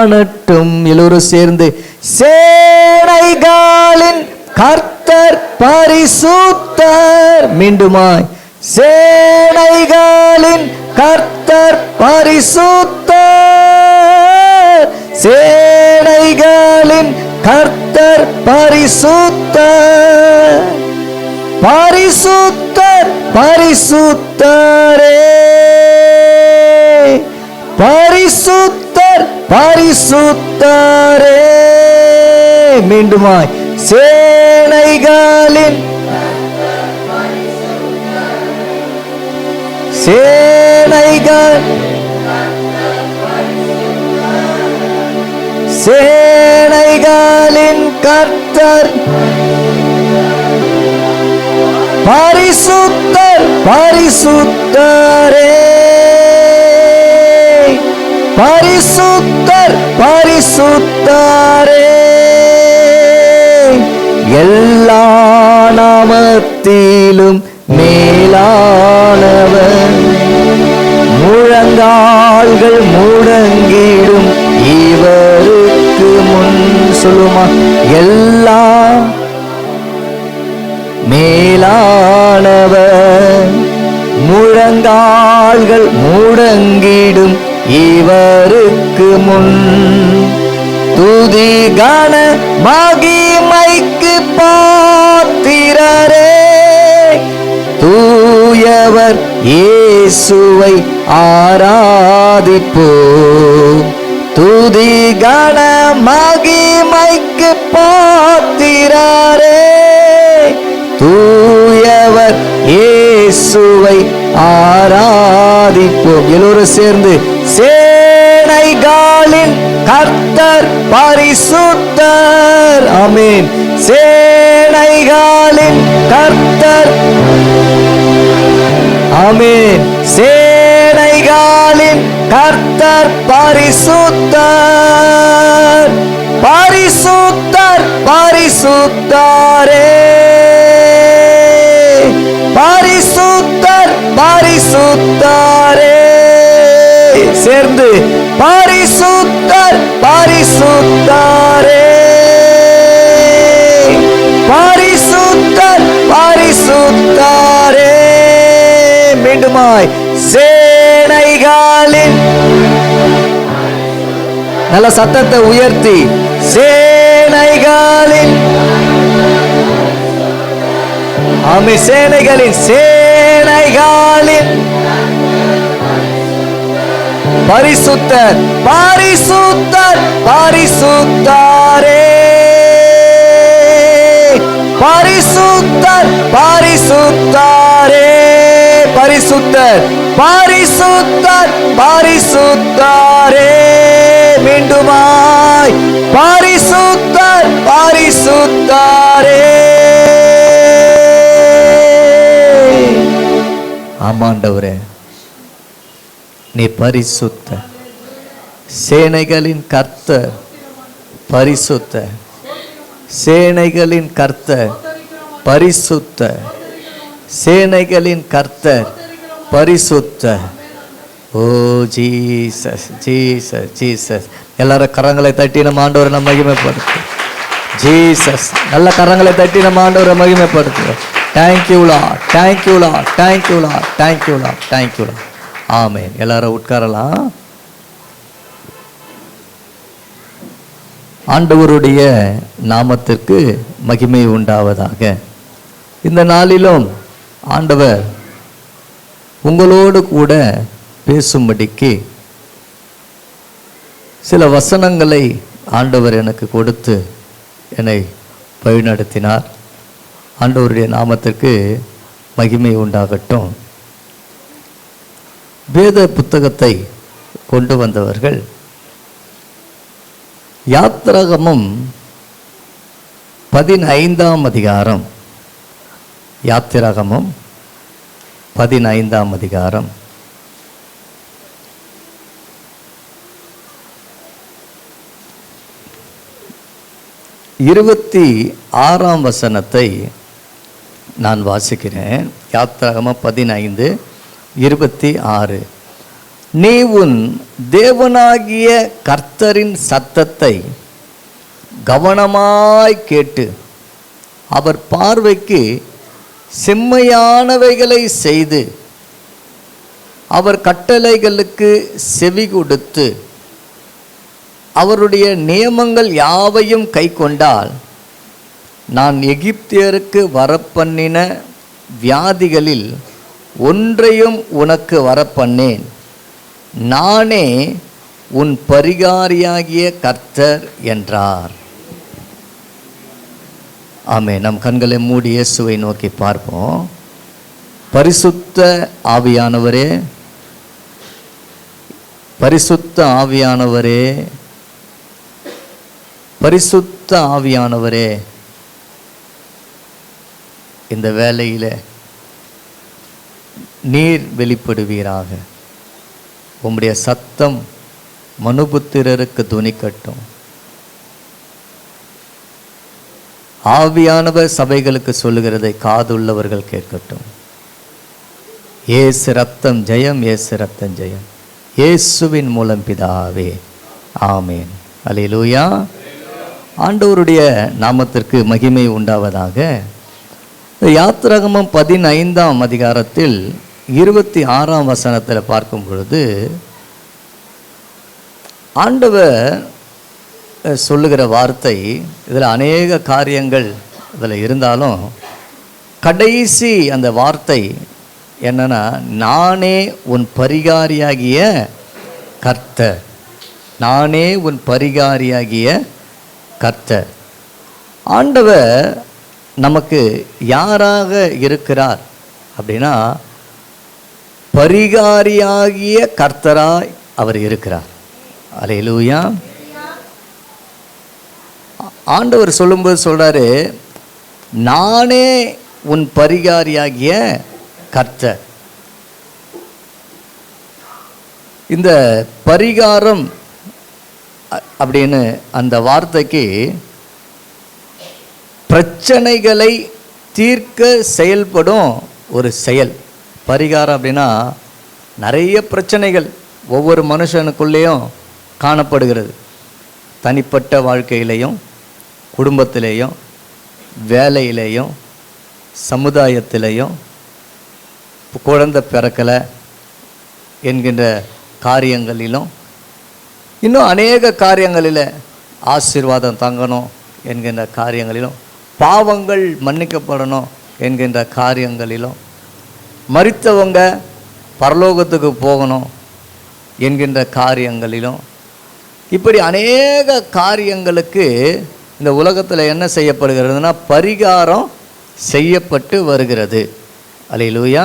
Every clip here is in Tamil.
காணட்டும். எல்லோரும் சேர்ந்து சேனைகளின் கர்த்தர் பரிசுத்தர். மீண்டுமாய் சேனைகளின் கர்த்தர் பரிசுத்தர். சேனைகளின் கர்த்தர் பரிசுத்தர். பரிசுத்தர் பரிசுத்தரே. பரிசுத்தர் பரிசுத்தரே. மீண்டுமாய் சேனைகளின் சேனைகள் சேனைகளின் கர்த்தர் பரிசுத்தர் பரிசுத்தரே. பரிசுத்தர் பரிசுத்தரே. எல்லா நாமத்திலும் மேலானவர். முழங்கால்கள் முடங்கிடும் இவருக்கு முன். சொல்லுமா, எல்லா மேலானவர். முழங்கால்கள் முடங்கிடும் இவருக்கு முன். துதி கன மகிமைக்கு பாத்திரரே. தூயவர் இயேசுவை ஆராதிப்போம். துதி கன மகிமைக்கு பாத்திரரே. தூயவர் இயேசுவை ஆராதிப்போம். எல்லோரும் சேர்ந்து சேனைகளின் கர்த்தர் பரிசுத்தர். ஆமென். சேனைகளின் கர்த்தர். ஆமென். சேனைகளின் கர்த்தர் பரிசுத்தர். பரிசுத்தர் பரிசுத்தரே. பரிசுத்தர் பரிசுத்தரே. சேர்ந்து பரிசுத்தர் பரிசுத்தரே. பரிசுத்தர் பரிசுத்தரே. மீண்டுமாய் சேனைகளின் நல்ல சத்தத்தை உயர்த்தி சேனைகளின். ஆமே. சேனைகளின் சேனைகளின் பரிசுத்தர் பரிசுத்தர் பரிசுத்தரே. பரிசுத்தர் பரிசுத்தரே. பரிசுத்தர் பரிசுத்தர் பரிசுத்தரே. மீண்டுமாய் பரிசுத்தர் பரிசுத்தரே. ஆமாண்டவரே, நீ பரிசுத்த. சேனைகளின் கர்த்தர் பரிசுத்த. சேனைகளின் கர்த்தர் பரிசுத்த. சேனைகளின் கர்த்தர் பரிசுத்த. ஓ ஜீசஸ் ஜீசஸ் ஜீசஸ். எல்லாரும் கரங்களை தட்டி நம்ம ஆண்டவரை நம்ம மகிமைப்படுத்து. ஜீசஸ். நல்ல கரங்களை தட்டி நம்ம ஆண்டவரை மகிமைப்படுத்து. Thank you lord, thank you lord, thank you lord, thank you lord, thank you lord. Amen. எல்லாரும் உட்காரலாம். ஆண்டவருடைய நாமத்திற்கு மகிமை உண்டாவதாக. இந்த நாளிலும் ஆண்டவர் உங்களோடு கூட பேசும்படிக்கு சில வசனங்களை ஆண்டவர் எனக்கு கொடுத்து என்னை வழிநடத்தினார். ஆண்டவருடைய நாமத்திற்கு மகிமை உண்டாகட்டும். வேத புத்தகத்தை கொண்டு வந்தவர்கள் யாத்திராகமம் 15ஆம் அதிகாரம். யாத்திராகமம் 15ஆம் அதிகாரம் 26ஆம் வசனத்தை நான் வாசிக்கிறேன். யாத்திராகமம் 15:26. நீ உன் தேவனாகிய கர்த்தரின் சத்தத்தை கவனமாய் கேட்டு அவர் பார்வைக்கு செம்மையானவைகளை செய்து அவர் கட்டளைகளுக்கு செவி கொடுத்து அவருடைய நியமங்கள் யாவையும் கைக்கொண்டால் நான் எகிப்தியருக்கு வரப்பண்ணின வியாதிகளில் ஒன்றையும் உனக்கு வரப்பண்ணேன். நானே உன் பரிகாரியாகிய கர்த்தர் என்றார். ஆமே. நம் கண்களை மூடி இயேசுவை நோக்கி பார்ப்போம். பரிசுத்த ஆவியானவரே, பரிசுத்த ஆவியானவரே, பரிசுத்த ஆவியானவரே, இந்த வேளையில் நீர் வெளிப்படுவீராக. உம்முடைய சத்தம் மனுபுத்திரருக்கு துணிக்கட்டும். ஆவியானவர் சபைகளுக்கு சொல்லுகிறதை காதுள்ளவர்கள் கேட்கட்டும். இயேசு ரத்தம் ஜெயம், இயேசு ரத்தம் ஜெயம். இயேசுவின் மூலம் பிதாவே, ஆமேன். அல்லேலூயா. ஆண்டவருடைய நாமத்திற்கு மகிமை உண்டாவதாக. யாத்திராகமம் 15ஆம் அதிகாரத்தில் 26ஆம் வசனத்தில் பார்க்கும் பொழுது ஆண்டவர் சொல்லுகிற வார்த்தை, இதில் அநேக காரியங்கள் இதில் இருந்தாலும் கடைசி அந்த வார்த்தை என்னன்னா, நானே உன் பரிகாரியாகிய கர்த்தர். நானே உன் பரிகாரியாகிய கர்த்தர். ஆண்டவர் நமக்கு யாராக இருக்கிறார் அப்படின்னா, பரிகாரியாகிய கர்த்தராய் அவர் இருக்கிறார். அல்லேலூயா. ஆண்டவர் சொல்லும்போது சொல்றாரு, நானே உன் பரிகாரியாகிய கர்த்தர். இந்த பரிகாரம் அப்படின்னு அந்த வார்த்தைக்கு பிரச்சனைகளை தீர்க்க செயல்படும் ஒரு செயல். பரிகாரம் அப்படின்னா நிறைய பிரச்சனைகள் ஒவ்வொரு மனுஷனுக்குள்ளேயும் காணப்படுகிறது. தனிப்பட்ட வாழ்க்கையிலையும், குடும்பத்திலேயும், வேலையிலேயும், சமுதாயத்திலையும், குழந்தை பிறக்கலை என்கின்ற காரியங்களிலும், இன்னும் அநேக காரியங்களில் ஆசீர்வாதம் தங்கணும் என்கின்ற காரியங்களிலும், பாவங்கள் மன்னிக்கப்படணும் என்கின்ற காரியங்களிலும், மரித்தவங்க பரலோகத்துக்கு போகணும் என்கின்ற காரியங்களிலும், இப்படி அநேக காரியங்களுக்கு இந்த உலகத்தில் என்ன செய்யப்படுகிறதுனா பரிகாரம் செய்யப்பட்டு வருகிறது. அல்லேலூயா.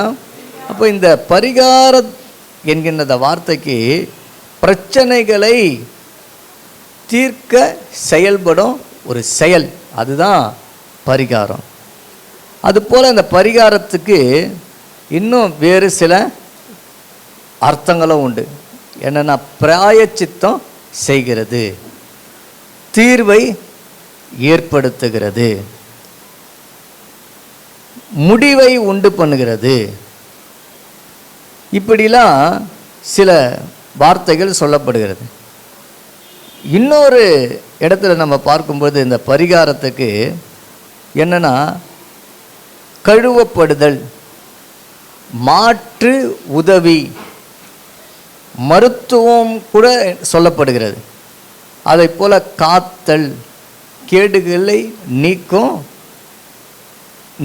அப்போ இந்த பரிகாரம் என்கின்ற வார்த்தைக்கு பிரச்சனைகளை தீர்க்க செயல்படும் ஒரு செயல், அதுதான் பரிகாரம். அதுபோல் அந்த பரிகாரத்துக்கு இன்னும் வேறு சில அர்த்தங்களும் உண்டு. என்னென்னா, பிராயச்சித்தம் செய்கிறது, தீர்வை ஏற்படுத்துகிறது, முடிவை உண்டு பண்ணுகிறது. இப்படிலாம் சில வார்த்தைகள் சொல்லப்படுகிறது. இன்னொரு இடத்துல நம்ம பார்க்கும்போது இந்த பரிகாரத்துக்கு என்னன்னா, கழுவப்படுதல், மாற்று உதவி, மருத்துவம் கூட சொல்லப்படுகிறது. அதை போல காத்தல், கேடுகளை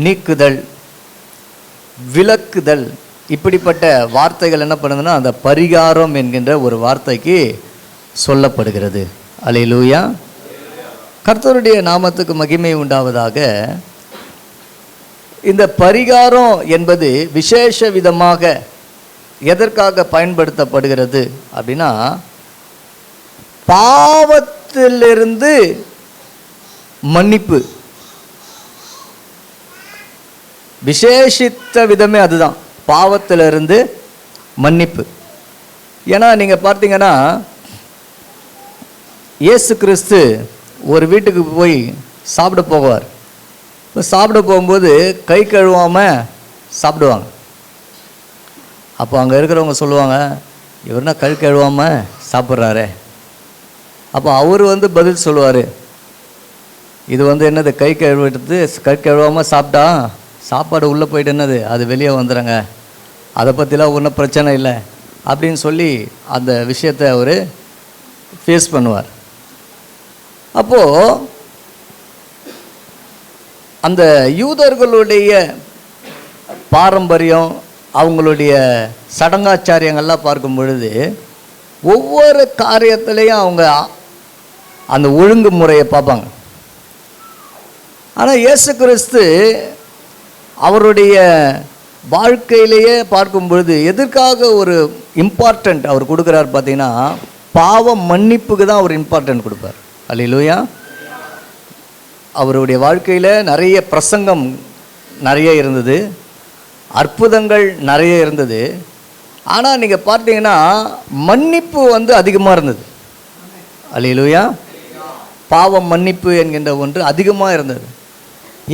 நீக்குதல், விலக்குதல், இப்படிப்பட்ட வார்த்தைகள் என்ன பண்ணுதுன்னா அந்த பரிகாரம் என்கின்ற ஒரு வார்த்தைக்கு சொல்லப்படுகிறது. அல்லேலூயா. கர்த்தருடைய நாமத்துக்கு மகிமை உண்டாவதாக. இந்த பரிகாரம் என்பது விசேஷ விதமாக எதற்காக பயன்படுத்தப்படுகிறது அப்படின்னா, பாவத்திலிருந்து மன்னிப்பு. விசேஷித்த விதமே அதுதான், பாவத்திலிருந்து மன்னிப்பு. ஏன்னா நீங்கள் பார்த்தீங்கன்னா, இயேசு கிறிஸ்து ஒரு வீட்டுக்கு போய் சாப்பிட போவார். இப்போ சாப்பிட போகும்போது கை கழுவாமல் சாப்பிடுவாங்க. அப்போ அங்கே இருக்கிறவங்க சொல்லுவாங்க, இவர்னா கை கழுவாமல் சாப்பிட்றாரு. அப்போ அவர் வந்து பதில் சொல்லுவார், இது வந்து என்னது, கை கழுவிட்டு கை கழுவாமல் சாப்பிட்டா சாப்பாடு உள்ளே போயிட்டு என்னது அது வெளியே வந்துடுங்க, அதை பற்றிலாம் ஒன்றும் பிரச்சனை இல்லை அப்படின்னு சொல்லி அந்த விஷயத்தை அவர் ஃபேஸ் பண்ணுவார். அப்போது அந்த யூதர்களுடைய பாரம்பரியம், அவங்களுடைய சடங்காச்சாரியங்கள்லாம் பார்க்கும் பொழுது ஒவ்வொரு காரியத்திலையும் அவங்க அந்த ஒழுங்குமுறையை பார்ப்பாங்க. ஆனால் இயேசு கிறிஸ்து அவருடைய வாழ்க்கையிலேயே பார்க்கும் பொழுது எதற்காக ஒரு இம்பார்ட்டண்ட் அவர் கொடுக்குறார் பார்த்தீங்கன்னா, பாவ மன்னிப்புக்கு தான் அவர் இம்பார்ட்டன்ட் கொடுப்பார். அல்லேலூயா. அவருடைய வாழ்க்கையில் நிறைய பிரசங்கம் நிறைய இருந்தது, அற்புதங்கள் நிறைய இருந்தது. ஆனால் நீங்கள் பார்த்தீங்கன்னா மன்னிப்பு வந்து அதிகமாக இருந்தது. அல்லேலூயா. பாவம் மன்னிப்பு என்கின்ற ஒன்று அதிகமாக இருந்தது.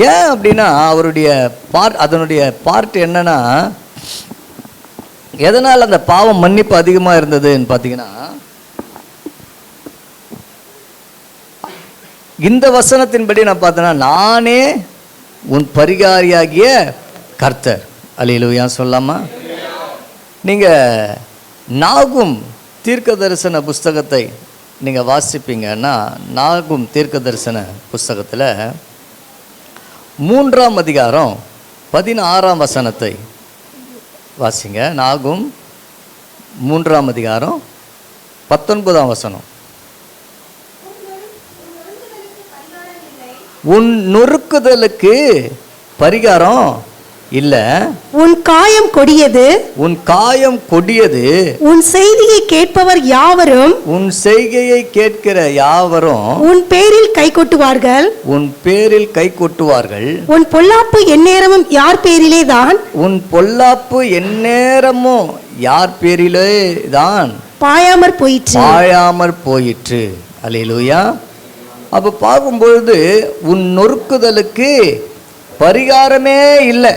ஏன் அப்படின்னா அவருடைய அதனுடைய பார்ட் என்னன்னா, எதனால் அந்த பாவம் மன்னிப்பு அதிகமாக இருந்ததுன்னு பார்த்தீங்கன்னா, இந்த வசனத்தின்படி நான் பார்த்தேன்னா, நானே உன் பரிகாரியாகிய கர்த்தர். அல்லேலூயா சொல்லாமா? நீங்கள் நாகும் தீர்க்க தரிசன புஸ்தகத்தை நீங்கள் வாசிப்பீங்கன்னா, நாகும் தீர்க்க தரிசன புஸ்தகத்தில் 3ஆம் அதிகாரம் 16ஆம் வசனத்தை வாசிங்க. நாகும் 3ஆம் அதிகாரம் 19ஆம் வசனம். உன் நொறுக்குதலுக்கு பரிகாரம் இல்லை, உன் காயம் கொடியது, உன் காயம் கொடியது, உன் செய்தியை கேட்பவர் யாவரும், உன் செய்கையை கேட்கிற யாவரும் உன் பேரில் கை கொட்டுவார்கள், உன் பேரில் கை கொட்டுவார்கள். உன் பொல்லாப்பு எந்நேரமும் யார் பேரிலே தான், உன் பொல்லாப்பு எந்நேரமும் யார் பேரிலே தான் பாயாமற் போயிற்று. பாயாமற் போயிற்று. அல்லேலூயா. அப்போ பார்க்கும்பொழுது உன் நொறுக்குதலுக்கு பரிகாரமே இல்லை.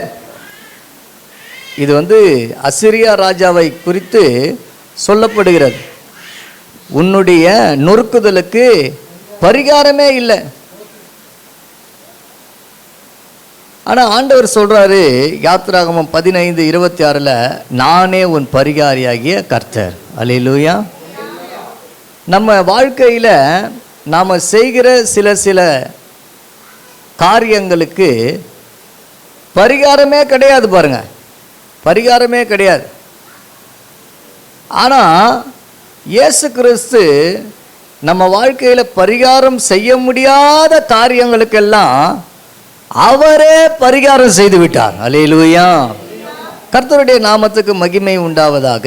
இது வந்து அசிரியா ராஜாவை குறித்து சொல்லப்படுகிறது. உன்னுடைய நொறுக்குதலுக்கு பரிகாரமே இல்லை. ஆனால் ஆண்டவர் சொல்றாரு யாத்திராகமம் 15:26, நானே உன் பரிகாரியாகிய கர்த்தர். அல்லேலூயா. நம்ம வாழ்க்கையில் நாம் செய்கிற சில காரியங்களுக்கு பரிகாரமே கிடையாது. பாருங்க, பரிகாரமே கிடையாது. ஆனால் இயேசு கிறிஸ்து நம்ம வாழ்க்கையில் பரிகாரம் செய்ய முடியாத காரியங்களுக்கெல்லாம் அவரே பரிகாரம் செய்து விட்டார். அல்லேலூயா. கர்த்தருடைய நாமத்துக்கு மகிமை உண்டாவதாக.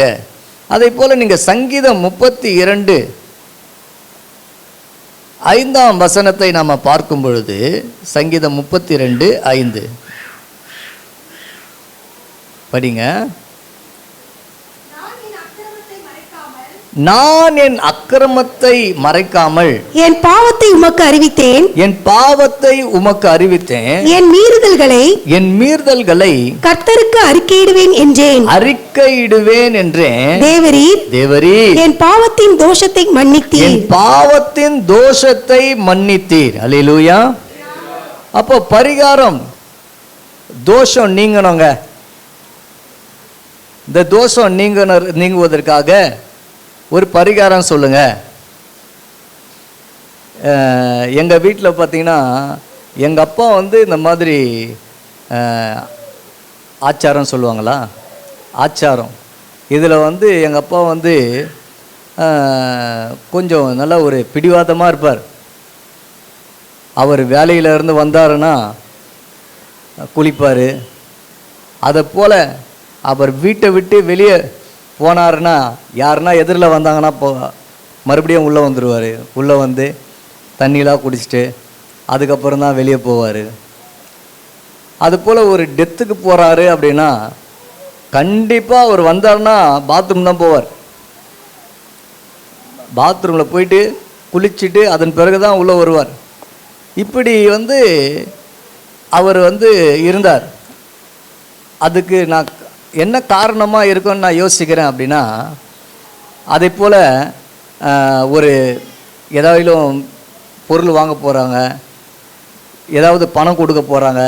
அதை போல நீங்கள் சங்கீதம் 32:5ஆம் வசனத்தை நாம் பார்க்கும் பொழுது, சங்கீதம் 32:5 படிங்க. நான் என் அக்கிரமத்தை மறைக்காமல் என் பாவத்தை உமக்கு அறிவித்தேன், என் பாவத்தை உமக்கு அறிவித்தேன், என் மீறுதல்களை கர்த்தருக்கு அறிக்கையிடுவேன் என்றேன், அறிக்கையிடுவேன் என்றேன். தேவரீர் என் பாவத்தின் தோஷத்தை மன்னித்தீர், என் பாவத்தின் தோஷத்தை மன்னித்தீர். அல்லேலூயா. அப்போ பரிகாரம், தோஷம் நீங்கணுங்க. இந்த தோஷம் நீங்குவதற்காக ஒரு பரிகாரம் சொல்லுங்க. எங்கள் வீட்டில் பார்த்தீங்கன்னா எங்கள் அப்பா வந்து இந்த மாதிரி ஆச்சாரம் சொல்லுவாங்களா, ஆச்சாரம். இதில் வந்து எங்கள் அப்பா வந்து கொஞ்சம் நல்ல ஒரு பிடிவாதமாக இருப்பார். அவர் வேலையிலேருந்து வந்தாருன்னா குளிப்பார். அதை போல் அவர் வீட்டை விட்டு வெளியே போனாருன்னா யாருன்னா எதிரில் வந்தாங்கன்னா மறுபடியும் உள்ளே வந்துடுவார். உள்ளே வந்து தண்ணியெலாம் குடிச்சிட்டு அதுக்கப்புறம் தான் வெளியே போவார். அதுபோல் ஒரு டெத்துக்கு போகிறாரு அப்படின்னா கண்டிப்பாக அவர் வந்தாருன்னா பாத்ரூம் தான் போவார். பாத்ரூமில் போயிட்டு குளிச்சுட்டு அதன் பிறகு தான் உள்ளே வருவார். இப்படி வந்து அவர் வந்து இருந்தார். அதுக்கு நான் என்ன காரணமாக இருக்குன்னு நான் யோசிக்கிறேன் அப்படின்னா, அதே போல் ஒரு ஏதாவதும் பொருள் வாங்க போகிறாங்க, ஏதாவது பணம் கொடுக்க போகிறாங்க,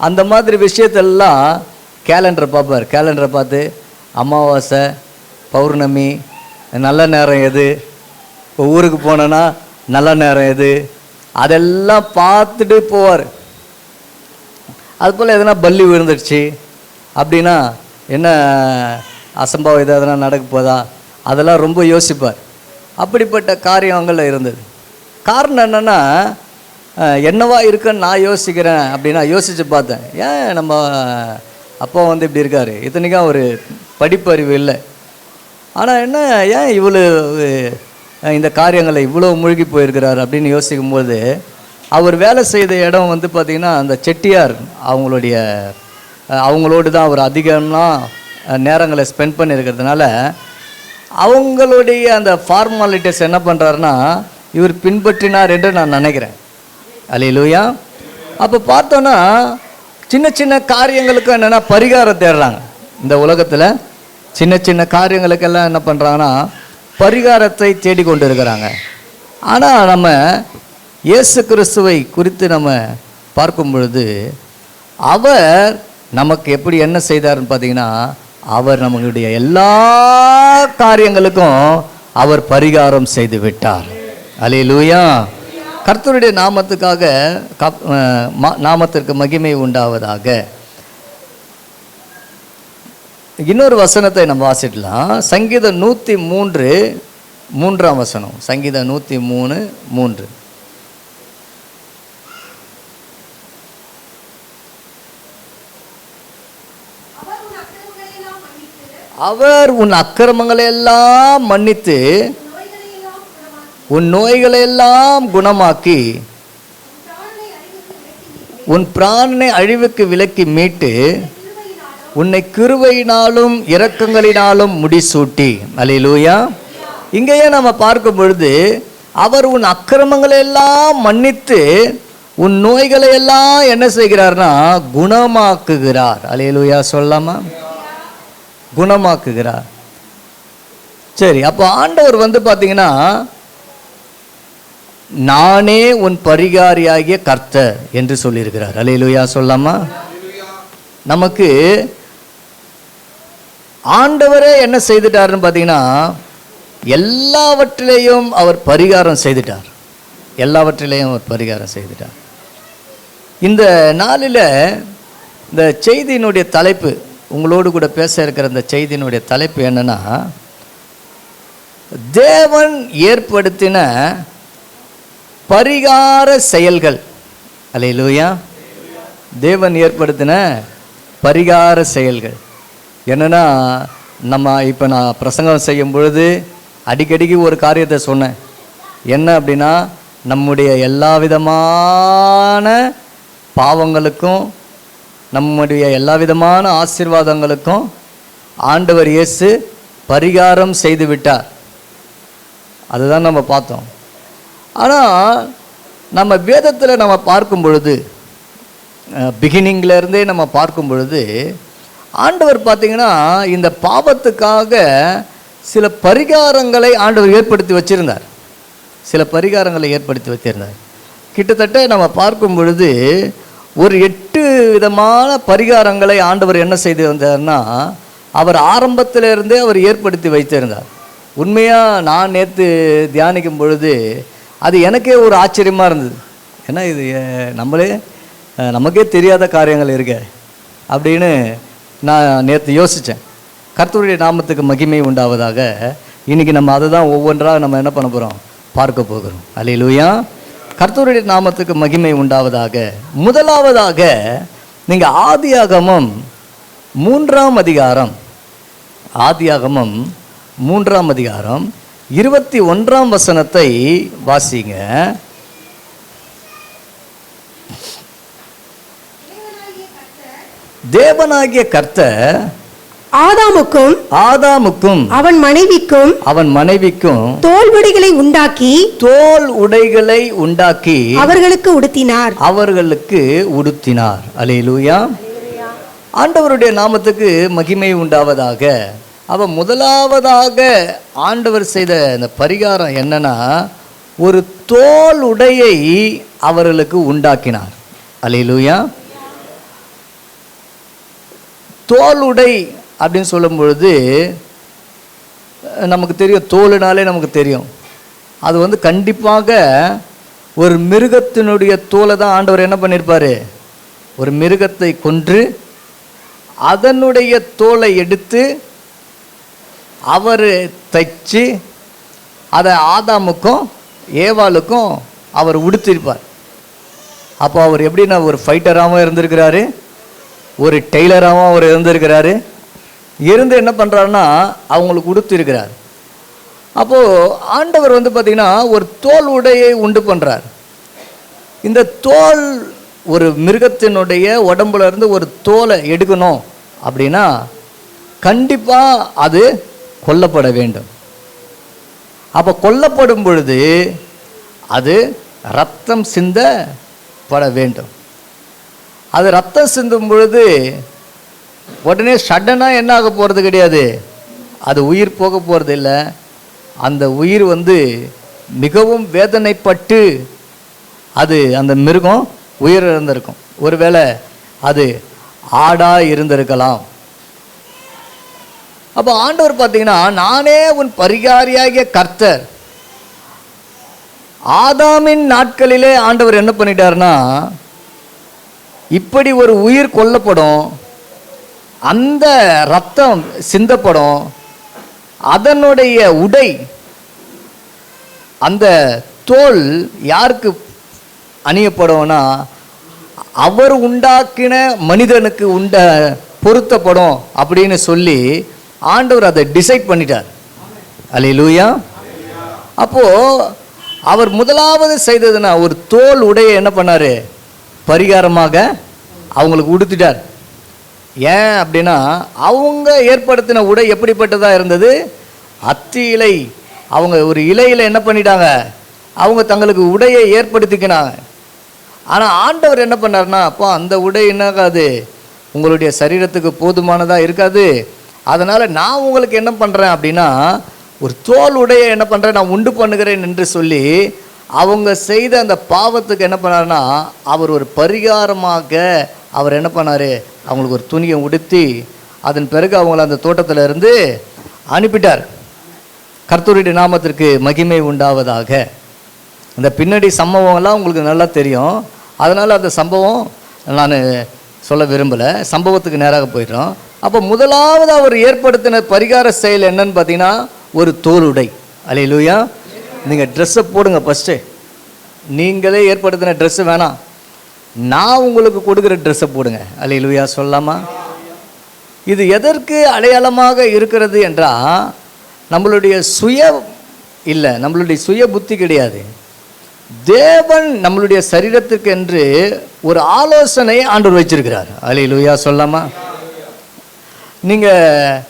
அந்த மாதிரி விஷயத்தெல்லாம் கேலண்டரை பார்ப்பார். கேலண்டரை பார்த்து அமாவாசை, பௌர்ணமி, நல்ல நேரம் எது, இப்போ ஊருக்கு போனோன்னா நல்ல நேரம் எது, அதெல்லாம் பார்த்துட்டு போவார். அதுபோல் எதனா பல்லி விழுந்துடுச்சு அப்படின்னா என்ன அசம்பாவிதம் எதனா நடக்க போதா, அதெல்லாம் ரொம்ப யோசிப்பார். அப்படிப்பட்ட காரியங்கள் இருந்தது. காரணம் என்னென்னா, என்னவா இருக்குன்னு நான் யோசிக்கிறேன் அப்படின்னா யோசித்து பார்த்தேன். ஏன் நம்ம அப்பா வந்து இப்படி இருக்கார், இத்தனைக்கும் ஒரு படிப்பறிவு இல்லை, ஆனால் என்ன ஏன் இவ்வளோ இந்த காரியங்களை இவ்வளோ மூழ்கி போயிருக்கிறார் அப்படின்னு யோசிக்கும்போது, அவர் வேலை செய்த இடம் வந்து பார்த்திங்கன்னா அந்த செட்டியார் அவங்களோடு தான் அவர் அதிகமாக நேரங்களை ஸ்பெண்ட் பண்ணியிருக்கிறதுனால அவங்களுடைய அந்த ஃபார்மாலிட்டிஸ் என்ன பண்ணுறாருன்னா இவர் பின்பற்றினார் என்று நான் நினைக்கிறேன். அல்லேலூயா. அப்போ பார்த்தோன்னா சின்ன சின்ன காரியங்களுக்கு என்னென்னா பரிகாரம் தேடுறாங்க. இந்த உலகத்தில் சின்ன சின்ன காரியங்களுக்கெல்லாம் என்ன பண்ணுறாங்கன்னா பரிகாரத்தை தேடிக்கொண்டு இருக்கிறாங்க. ஆனால் நம்ம இயேசு கிறிஸ்துவை குறித்து நம்ம பார்க்கும் பொழுது அவர் நமக்கு எப்படி என்ன செய்தார்னு பார்த்தீங்கன்னா, அவர் நம்மளுடைய எல்லா காரியங்களுக்கும் அவர் பரிகாரம் செய்து விட்டார். அல்லேலூயா. கர்த்தருடைய நாமத்துக்காக நாமத்திற்கு மகிமை உண்டாவதாக. இன்னொரு வசனத்தை நம்ம வாசிக்கலாம். சங்கீதம் 103 3ஆம் வசனம். சங்கீதம் 103 3. அவர் உன் அக்கிரமங்களை எல்லாம் மன்னித்து உன் நோய்களை எல்லாம் குணமாக்கி உன் பிராணனை அழிவுக்கு விலக்கி மீட்டு உன்னை கிருபையினாலும் இரக்கங்களினாலும் முடிசூட்டி. அல்லேலூயா. இங்கேயே நம்ம பார்க்கும் பொழுது அவர் உன் அக்கிரமங்களை எல்லாம் மன்னித்து உன் நோய்களை எல்லாம் என்ன செய்கிறார்னா குணமாக்குகிறார். அல்லேலூயா சொல்லாமா? குணமாக்குகிறார். சரி, அப்போ ஆண்டவர் வந்து பார்த்தீங்கன்னா நானே உன் பரிகாரியாகிய கர்த்தர் என்று சொல்லியிருக்கிறார். அல்லேலூயா சொல்லாமா? நமக்கு ஆண்டவரே என்ன செய்துட்டாருன்னு பார்த்தீங்கன்னா எல்லாவற்றிலையும் அவர் பரிகாரம் செய்துட்டார். எல்லாவற்றிலையும் அவர் பரிகாரம் செய்துட்டார். இந்த நாளில் இந்த செய்தியினுடைய தலைப்பு, உங்களோடு கூட பேச இருக்கிற இந்த செய்தியினுடைய தலைப்பு என்னன்னா, தேவன் ஏற்படுத்தின பரிகார செயல்கள். அல்லேலூயா. தேவன் ஏற்படுத்தின பரிகார செயல்கள் என்னன்னா, நம்ம இப்போ நான் பிரசங்கம் செய்யும் பொழுது அடிக்கடிக்கு ஒரு காரியத்தை சொன்னேன். என்ன அப்படின்னா, நம்முடைய எல்லா விதமான பாவங்களுக்கும் நம்முடைய எல்லா விதமான ஆசீர்வாதங்களுக்கும் ஆண்டவர் இயேசு பரிகாரம் செய்து விட்டார். அதுதான் நம்ம பார்த்தோம். ஆனால் நம்ம வேதத்தில் நம்ம பார்க்கும் பொழுது, பிகினிங்லேருந்தே நம்ம பார்க்கும் பொழுது ஆண்டவர் பார்த்திங்கன்னா இந்த பாவத்துக்காக சில பரிகாரங்களை ஆண்டவர் ஏற்படுத்தி வச்சிருந்தார். சில பரிகாரங்களை ஏற்படுத்தி வச்சிருந்தார். கிட்டத்தட்ட நம்ம பார்க்கும் பொழுது ஒரு 8 விதமான பரிகாரங்களை ஆண்டவர் என்ன செய்து வந்தார்னா அவர் ஆரம்பத்திலிருந்தே அவர் ஏற்படுத்தி வைத்திருந்தார். உண்மையாக நான் நேற்று தியானிக்கும் பொழுது அது எனக்கே ஒரு ஆச்சரியமாக இருந்தது. ஏன்னா இது நமக்கே தெரியாத காரியங்கள் இருக்க அப்படின்னு நான் நேற்று யோசித்தேன். கர்த்தருடைய நாமத்துக்கு மகிமை உண்டாவதாக. இன்றைக்கி நம்ம அதை தான் ஒவ்வொன்றாக நம்ம என்ன பண்ண போகிறோம், பார்க்க போகிறோம். அல்லேலூயா. கர்த்தருடைய நாமத்துக்கு மகிமை உண்டாவதாக. முதலாவதாக நீங்கள் ஆதியாகமம் 3ஆம் அதிகாரம், ஆதியாகமம் 3ஆம் அதிகாரம் 21ஆம் வசனத்தை வாசிங்க. தேவனாகிய கர்த்தர் ஆதாமுக்கும் அவன் மனைவிக்கும் தோல் உடைகளை உண்டாக்கி அவர்களுக்கு உடுத்தினார். அல்லேலூயா. ஆண்டவருடைய நாமத்துக்கு மகிமை உண்டாவதாக. அப்போ முதலாவதாக ஆண்டவர் செய்த இந்த பரிகாரம் என்னன்னா, ஒரு தோல் உடையை அவர்களுக்கு உண்டாக்கினார். அல்லேலூயா. தோல் உடை அப்படின்னு சொல்லும் பொழுது நமக்கு தெரியும், தோலுனாலே நமக்கு தெரியும், அது கண்டிப்பாக ஒரு மிருகத்தினுடைய தோலை தான் ஆண்டவர் என்ன பண்ணியிருப்பார், ஒரு மிருகத்தை கொன்று அதனுடைய தோலை எடுத்து அவர் தைச்சு அதை ஆதாமுக்கும் ஏவாளுக்கும் அவர் உடுத்திருப்பார். அப்போ அவர் எப்படின்னா ஒரு ஃபைட்டராகவும் இருந்திருக்கிறாரு, ஒரு டெய்லராகவும் அவர் இருந்திருக்கிறாரு. இருந்து என்ன பண்ணுறாருன்னா அவங்களுக்கு உடுத்திருக்கிறார். அப்போது ஆண்டவர் பார்த்திங்கன்னா ஒரு தோல் உடையை உண்டு பண்ணுறார். இந்த தோல் ஒரு மிருகத்தினுடைய உடம்புல இருந்து ஒரு தோலை எடுக்கணும் அப்படின்னா கண்டிப்பாக அது கொல்லப்பட வேண்டும். அப்போ கொல்லப்படும் பொழுது அது ரத்தம் சிந்தப்பட வேண்டும். அது ரத்தம் சிந்தும் பொழுது உடனே சடனாக என்ன ஆக போகிறது கிடையாது, அது உயிர் போக போகிறது இல்லை. அந்த உயிர் மிகவும் வேதனைப்பட்டு அது அந்த மிருகம் உயிர் இருந்திருக்கும். ஒருவேளை அது ஆடாக இருந்திருக்கலாம். அப்போ ஆண்டவர் பார்த்தீங்கன்னா, நானே உன் பரிகாரியாகிய கர்த்தர். ஆதாமின் நாட்களிலே ஆண்டவர் என்ன பண்ணிட்டாருன்னா, இப்படி ஒரு உயிர் கொல்லப்படும், அந்த ரத்தம் சிந்தப்படும், அதனுடைய உடை அந்த தோல் யாருக்கு அணியப்படும்னா அவர் உண்டாக்கின மனிதனுக்கு பொருத்தப்படும் அப்படின்னு சொல்லி ஆண்டவர் அதை டிசைட் பண்ணிட்டார். அல்லேலூயா. அப்போது அவர் முதலாவது செய்ததுன்னா ஒரு தோல் உடையை என்ன பண்ணார், பரிகாரமாக அவங்களுக்கு உடுத்திட்டார். ஏன் அப்படின்னா அவங்க ஏற்படுத்தின உடை எப்படிப்பட்டதாக இருந்தது, அத்தி இலை. அவங்க ஒரு இலையில் என்ன பண்ணிட்டாங்க, அவங்க தங்களுக்கு உடையை ஏற்படுத்திக்கினாங்க. ஆனால் ஆண்டவர் என்ன பண்ணார்னா, அப்போ அந்த உடை என்னாகாது, உங்களுடைய சரீரத்துக்கு போதுமானதாக இருக்காது. அதனால் நான் உங்களுக்கு என்ன பண்ணுறேன் அப்படின்னா ஒரு தோல் உடையை என்ன பண்ணுறேன், நான் உண்டு பண்ணுகிறேன் என்று சொல்லி அவங்க செய்த அந்த பாவத்துக்கு என்ன பண்ணார்னா அவர் ஒரு பரிகாரமாக அவர் என்ன பண்ணார், அவங்களுக்கு ஒரு துணியை உடுத்தி அதன் பிறகு அவங்கள அந்த தோட்டத்தில் இருந்து அனுப்பிட்டார். கர்த்தருடைய நாமத்திற்கு மகிமை உண்டாவதாக. இந்த பின்னாடி சம்பவம்லாம் உங்களுக்கு நல்லா தெரியும். அதனால் அந்த சம்பவம் நான் சொல்ல விரும்பலை, சம்பவத்துக்கு நேராக போயிடுறோம். அப்போ முதலாவது அவர் ஏற்படுத்தின பரிகார செயல் என்னன்னு பார்த்தீங்கன்னா ஒரு தோல் உடை. அல்லேலூயா. நீங்கள் ட்ரெஸ்ஸை போடுங்க ஃபஸ்ட்டு. நீங்களே ஏற்படுத்தின ட்ரெஸ்ஸு வேணாம், நான் உங்களுக்கு கொடுக்குற ட்ரெஸ்ஸை போடுங்க. அல்லேலூயா சொல்லலாமா? இது எதற்கு அடையாளமாக இருக்கிறது என்றால் நம்மளுடைய நம்மளுடைய சுய புத்தி கிடையாது. தேவன் நம்மளுடைய சரீரத்துக்கு என்று ஒரு ஆலோசனை ஆண்டவர் வச்சிருக்கிறார். அல்லேலூயா சொல்லலாமா? நீங்கள்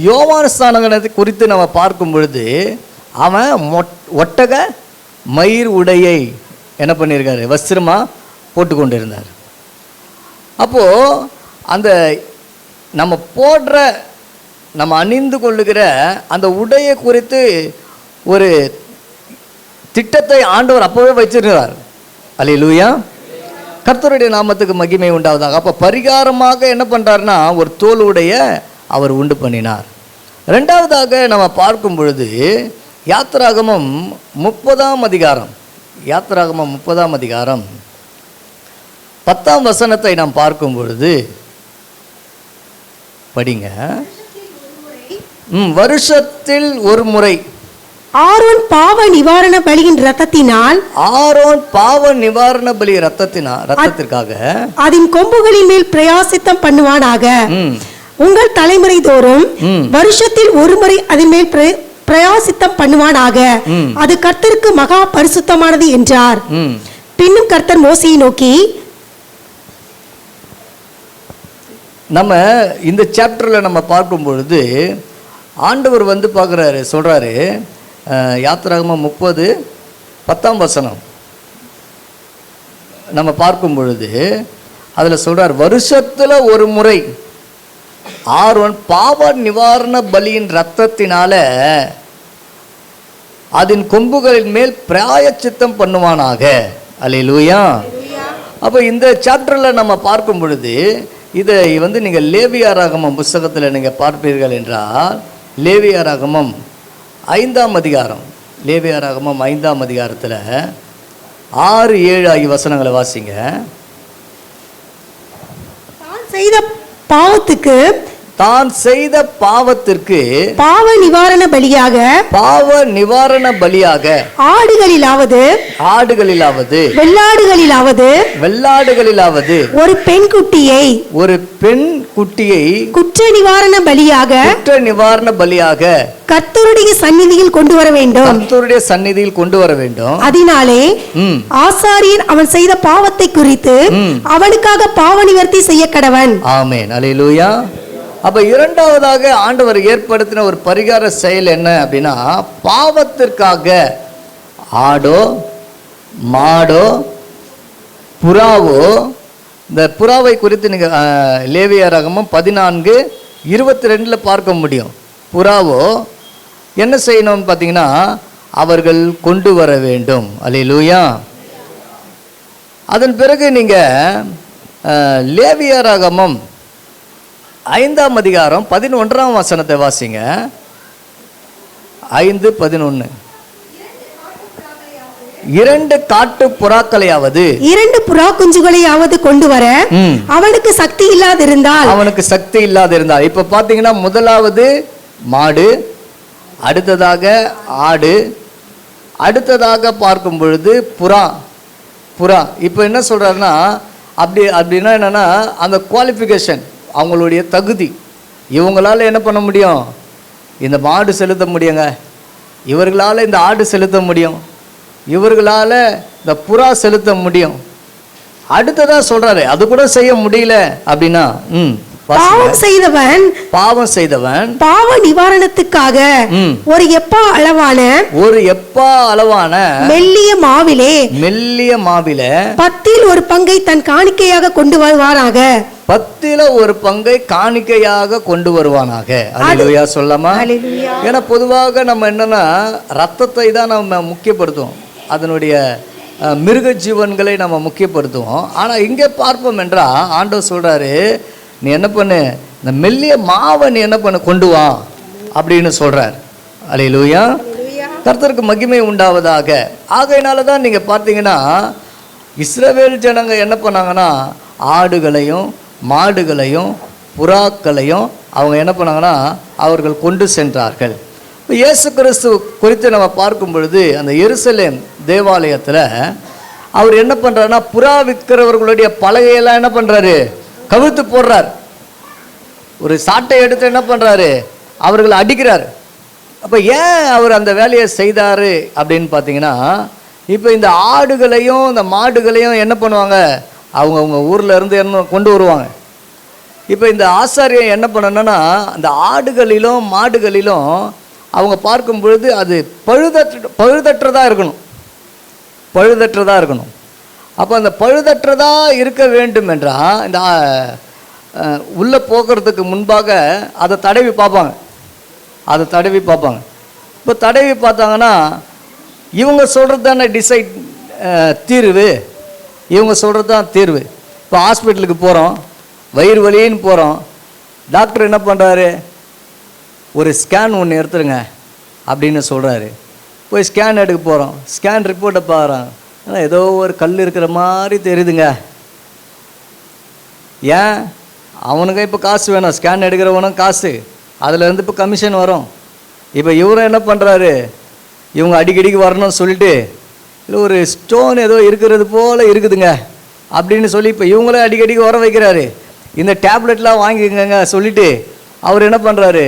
யோவான் ஸ்நானகத்தை குறித்து நம்ம பார்க்கும் பொழுது அவன் ஒட்டக மயிர் உடையை என்ன பண்ணியிருக்காரு, வஸ்திரமாக போட்டுக்கொண்டு இருந்தார். அப்போது அந்த நம்ம அணிந்து கொள்ளுகிற அந்த உடையை குறித்து ஒரு திட்டத்தை ஆண்டவர் அப்போவே வச்சிருக்கிறார். அல்லேலூயா. கர்த்தருடைய நாமத்துக்கு மகிமை உண்டாவதாக. அப்போ பரிகாரமாக என்ன பண்ணுறாருன்னா ஒரு தோல் உடைய அவர் உண்டு பண்ணினார். ரெண்டாவதாக நம்ம பார்க்கும் பொழுது யாத்திராகமம் 30ஆம் அதிகாரம், யாத்திராகமம் 30ஆம் அதிகாரம் 10ஆம் வசனத்தை நாம் பார்க்கும் பொழுது படிங்க. வருஷத்தில் ஒரு முறை ஆரோன் பாவ நிவாரண பலியின் ரத்தத்தினால், ஆரோன் பாவ நிவாரண பலி ரத்தத்திற்காக அதன் கொம்புகளின் மேல் பிரயாசித்தம் பண்ணுவானாக. உங்கள் தலைமுறை தோறும் வருஷத்தில் ஒரு முறை அதன் மேல் பிரயாசித்தம் பண்ணுவானாக. அது கர்த்தருக்கு மகா பரிசுத்தமானது என்றார். பின்னும் கர்த்தர் மோசேயை நோக்கி, நம்ம இந்த சாப்டரில் நம்ம பார்க்கும் பொழுது ஆண்டவர் பார்க்குறாரு, சொல்கிறாரு. யாத்திராகமம் 30:10 வசனம் நம்ம பார்க்கும் பொழுது அதில் சொல்கிறார், வருஷத்தில் ஒரு முறை ஆரோன் பாவ நிவாரண பலியின் இரத்தத்தினால அதன் கொம்புகளின் மேல் பிராயச்சித்தம் பண்ணுவானாக. அல்லேலூயா. அப்போ இந்த சாப்டர்ல நம்ம பார்க்கும் பொழுது இதை நீங்கள் லேவியாராகமம் புஸ்தகத்தில் நீங்கள் பார்ப்பீர்கள் என்றால், லேவியாராகமம் 5ஆம் அதிகாரம், லேவியாராகமம் 5ஆம் அதிகாரத்தில் 6, 7 ஆகிய வசனங்களை வாசிங்க. தான் செய்த பாவத்திற்கு பாவ நிவாரண பலியாக ஆடுகளிலாவது வெள்ளாடுகளிலாவது ஒரு பெண் குட்டியை குற்ற நிவாரண பலியாக கர்த்தருடைய சந்நிதியில் கொண்டு வர வேண்டும். அதனாலே ஆசாரியன் அவன் செய்த பாவத்தை குறித்து அவனுக்காக பாவ நிவர்த்தி செய்ய கடவன். ஆமென். அல்லேலூயா. அப்ப இரண்டாவதாக ஆண்டவர் ஏற்படுத்தின ஒரு பரிகார செயல் என்ன அப்படின்னா, பாவத்திற்காக ஆடோ மாடோ புறாவோ, இந்த புறாவை குறித்து நீங்க லேவியராகமம் 14:22 பார்க்க முடியும். புறாவோ என்ன செய்யணும்னு பார்த்தீங்கன்னா, அவர்கள் கொண்டு வர வேண்டும். அல்லேலூயா. அதன் பிறகு நீங்க லேவியராகமம் 5ஆம் அதிகாரம் 11ஆம் வசனத்தை வாசிங்க. 5:11. 2 காட்டு புறாக்களையாவது 2 புறா குஞ்சுகளையாவது கொண்டு வர அவனுக்கு சக்தி இல்லாதிருந்தால். இப்ப பாத்தீங்கன்னா, முதலாவது மாடு, அடுத்ததாக ஆடு, அடுத்ததாக பார்க்கும் பொழுது புறா. இப்போ என்ன சொல்றாருன்னா, அப்படின்னா என்னன்னா, அந்த குவாலிஃபிகேஷன், அவங்களுடைய தகுதி, இவங்களால என்ன பண்ண முடியும், இந்த மாடு செலுத்த முடியுங்க, இவர்களால் இந்த ஆடு செலுத்த முடியும், இவர்களால் இந்த புறா செலுத்த முடியும். அடுத்ததாக சொல்றாரு, அது கூட செய்ய முடியல அப்படின்னா, பாவம் செய்தவன் பாவ நிவாரணத்துக்காக ஒரு எப்பா அளவான மெல்லிய மாவிலே 10இல் ஒரு பங்கை தன் காணிக்கையாக கொண்டு வருவானாக. 10இல் ஒரு பங்கை காணிக்கையாக கொண்டு வருவானாக. அல்லேலூயா சொல்லலாமா? ஏன்னா பொதுவாக நம்ம என்னன்னா, ரத்தத்தை தான் நம்ம முக்கியப்படுத்துவோம், அதனுடைய மிருக ஜீவன்களை நம்ம முக்கியப்படுத்துவோம். ஆனால் இங்கே பார்ப்போம் என்றால் ஆண்டவர் சொல்றாரு, நீ என்ன பண்ணு, இந்த மெல்லிய மாவை நீ என்ன பண்ணு, கொண்டு வா அப்படின்னு சொல்றார். அல்லேலூயா. கர்த்தருக்கு மகிமை உண்டாவதாக. ஆகையினால தான் நீங்க பார்த்தீங்கன்னா, இஸ்ரவேல் ஜனங்க என்ன பண்ணாங்கன்னா, ஆடுகளையும் மாடுகளையும் புறாக்களையும் அவங்க என்ன பண்ணாங்கன்னா, அவர்கள் கொண்டு சென்றார்கள். இப்போ இயேசு கிறிஸ்து குறித்து நம்ம பார்க்கும் பொழுது, அந்த எருசலேம் தேவாலயத்தில் அவர் என்ன பண்ணுறாருன்னா, புறா விற்கிறவர்களுடைய பலகையெல்லாம் என்ன பண்ணுறாரு, கவிழ்த்து போடுறார். ஒரு சாட்டை எடுத்து என்ன பண்ணுறாரு, அவர்களை அடிக்கிறார். அப்போ ஏன் அவர் அந்த வேலையை செய்தார் அப்படின்னு பார்த்தீங்கன்னா, இப்போ இந்த ஆடுகளையும் இந்த மாடுகளையும் என்ன பண்ணுவாங்க, அவங்க ஊரில் இருந்து என்ன கொண்டு வருவாங்க. இப்போ இந்த ஆசாரியம் என்ன பண்ணணும்னா, அந்த ஆடுகளிலும் மாடுகளிலும் அவங்க பார்க்கும் பொழுது அது பழுதற்றதாக இருக்கணும். அப்போ அந்த பழுதற்றதாக இருக்க வேண்டும் என்றால், இந்த உள்ளே போகிறதுக்கு முன்பாக அதை தடவி பார்ப்பாங்க. இப்போ தடவி பார்த்தாங்கன்னா, இவங்க சொல்கிறது தானே தீர்வு, இவங்க சொல்கிறது தான் தீர்வு. இப்போ ஹாஸ்பிட்டலுக்கு போகிறோம், வயிறு வலின்னு போகிறோம், டாக்டர் என்ன பண்ணுறாரு, ஒரு ஸ்கேன் ஒன்று எடுத்துருங்க அப்படின்னு சொல்கிறாரு. போய் ஸ்கேன் எடுக்க போகிறோம், ஸ்கேன் ரிப்போர்ட்டை பார்க்குறாங்க, ஆனால் ஏதோ ஒரு கல் இருக்கிற மாதிரி தெரியுதுங்க. ஏன், அவனுக்கு இப்போ காசு வேணும், ஸ்கேன் எடுக்கிறவனும் காசு, அதில் இப்போ கமிஷன் வரும். இப்போ இவரும் என்ன பண்ணுறாரு, இவங்க அடிக்கடிக்கு வரணும்னு சொல்லிட்டு, இல்லை ஒரு ஸ்டோன் ஏதோ இருக்கிறது போல் இருக்குதுங்க அப்படின்னு சொல்லி இப்போ இவங்களே அடிக்கடிக்கு வர வைக்கிறாரு. இந்த டேப்லெட்லாம் வாங்கிக்கங்க சொல்லிவிட்டு அவர் என்ன பண்ணுறாரு,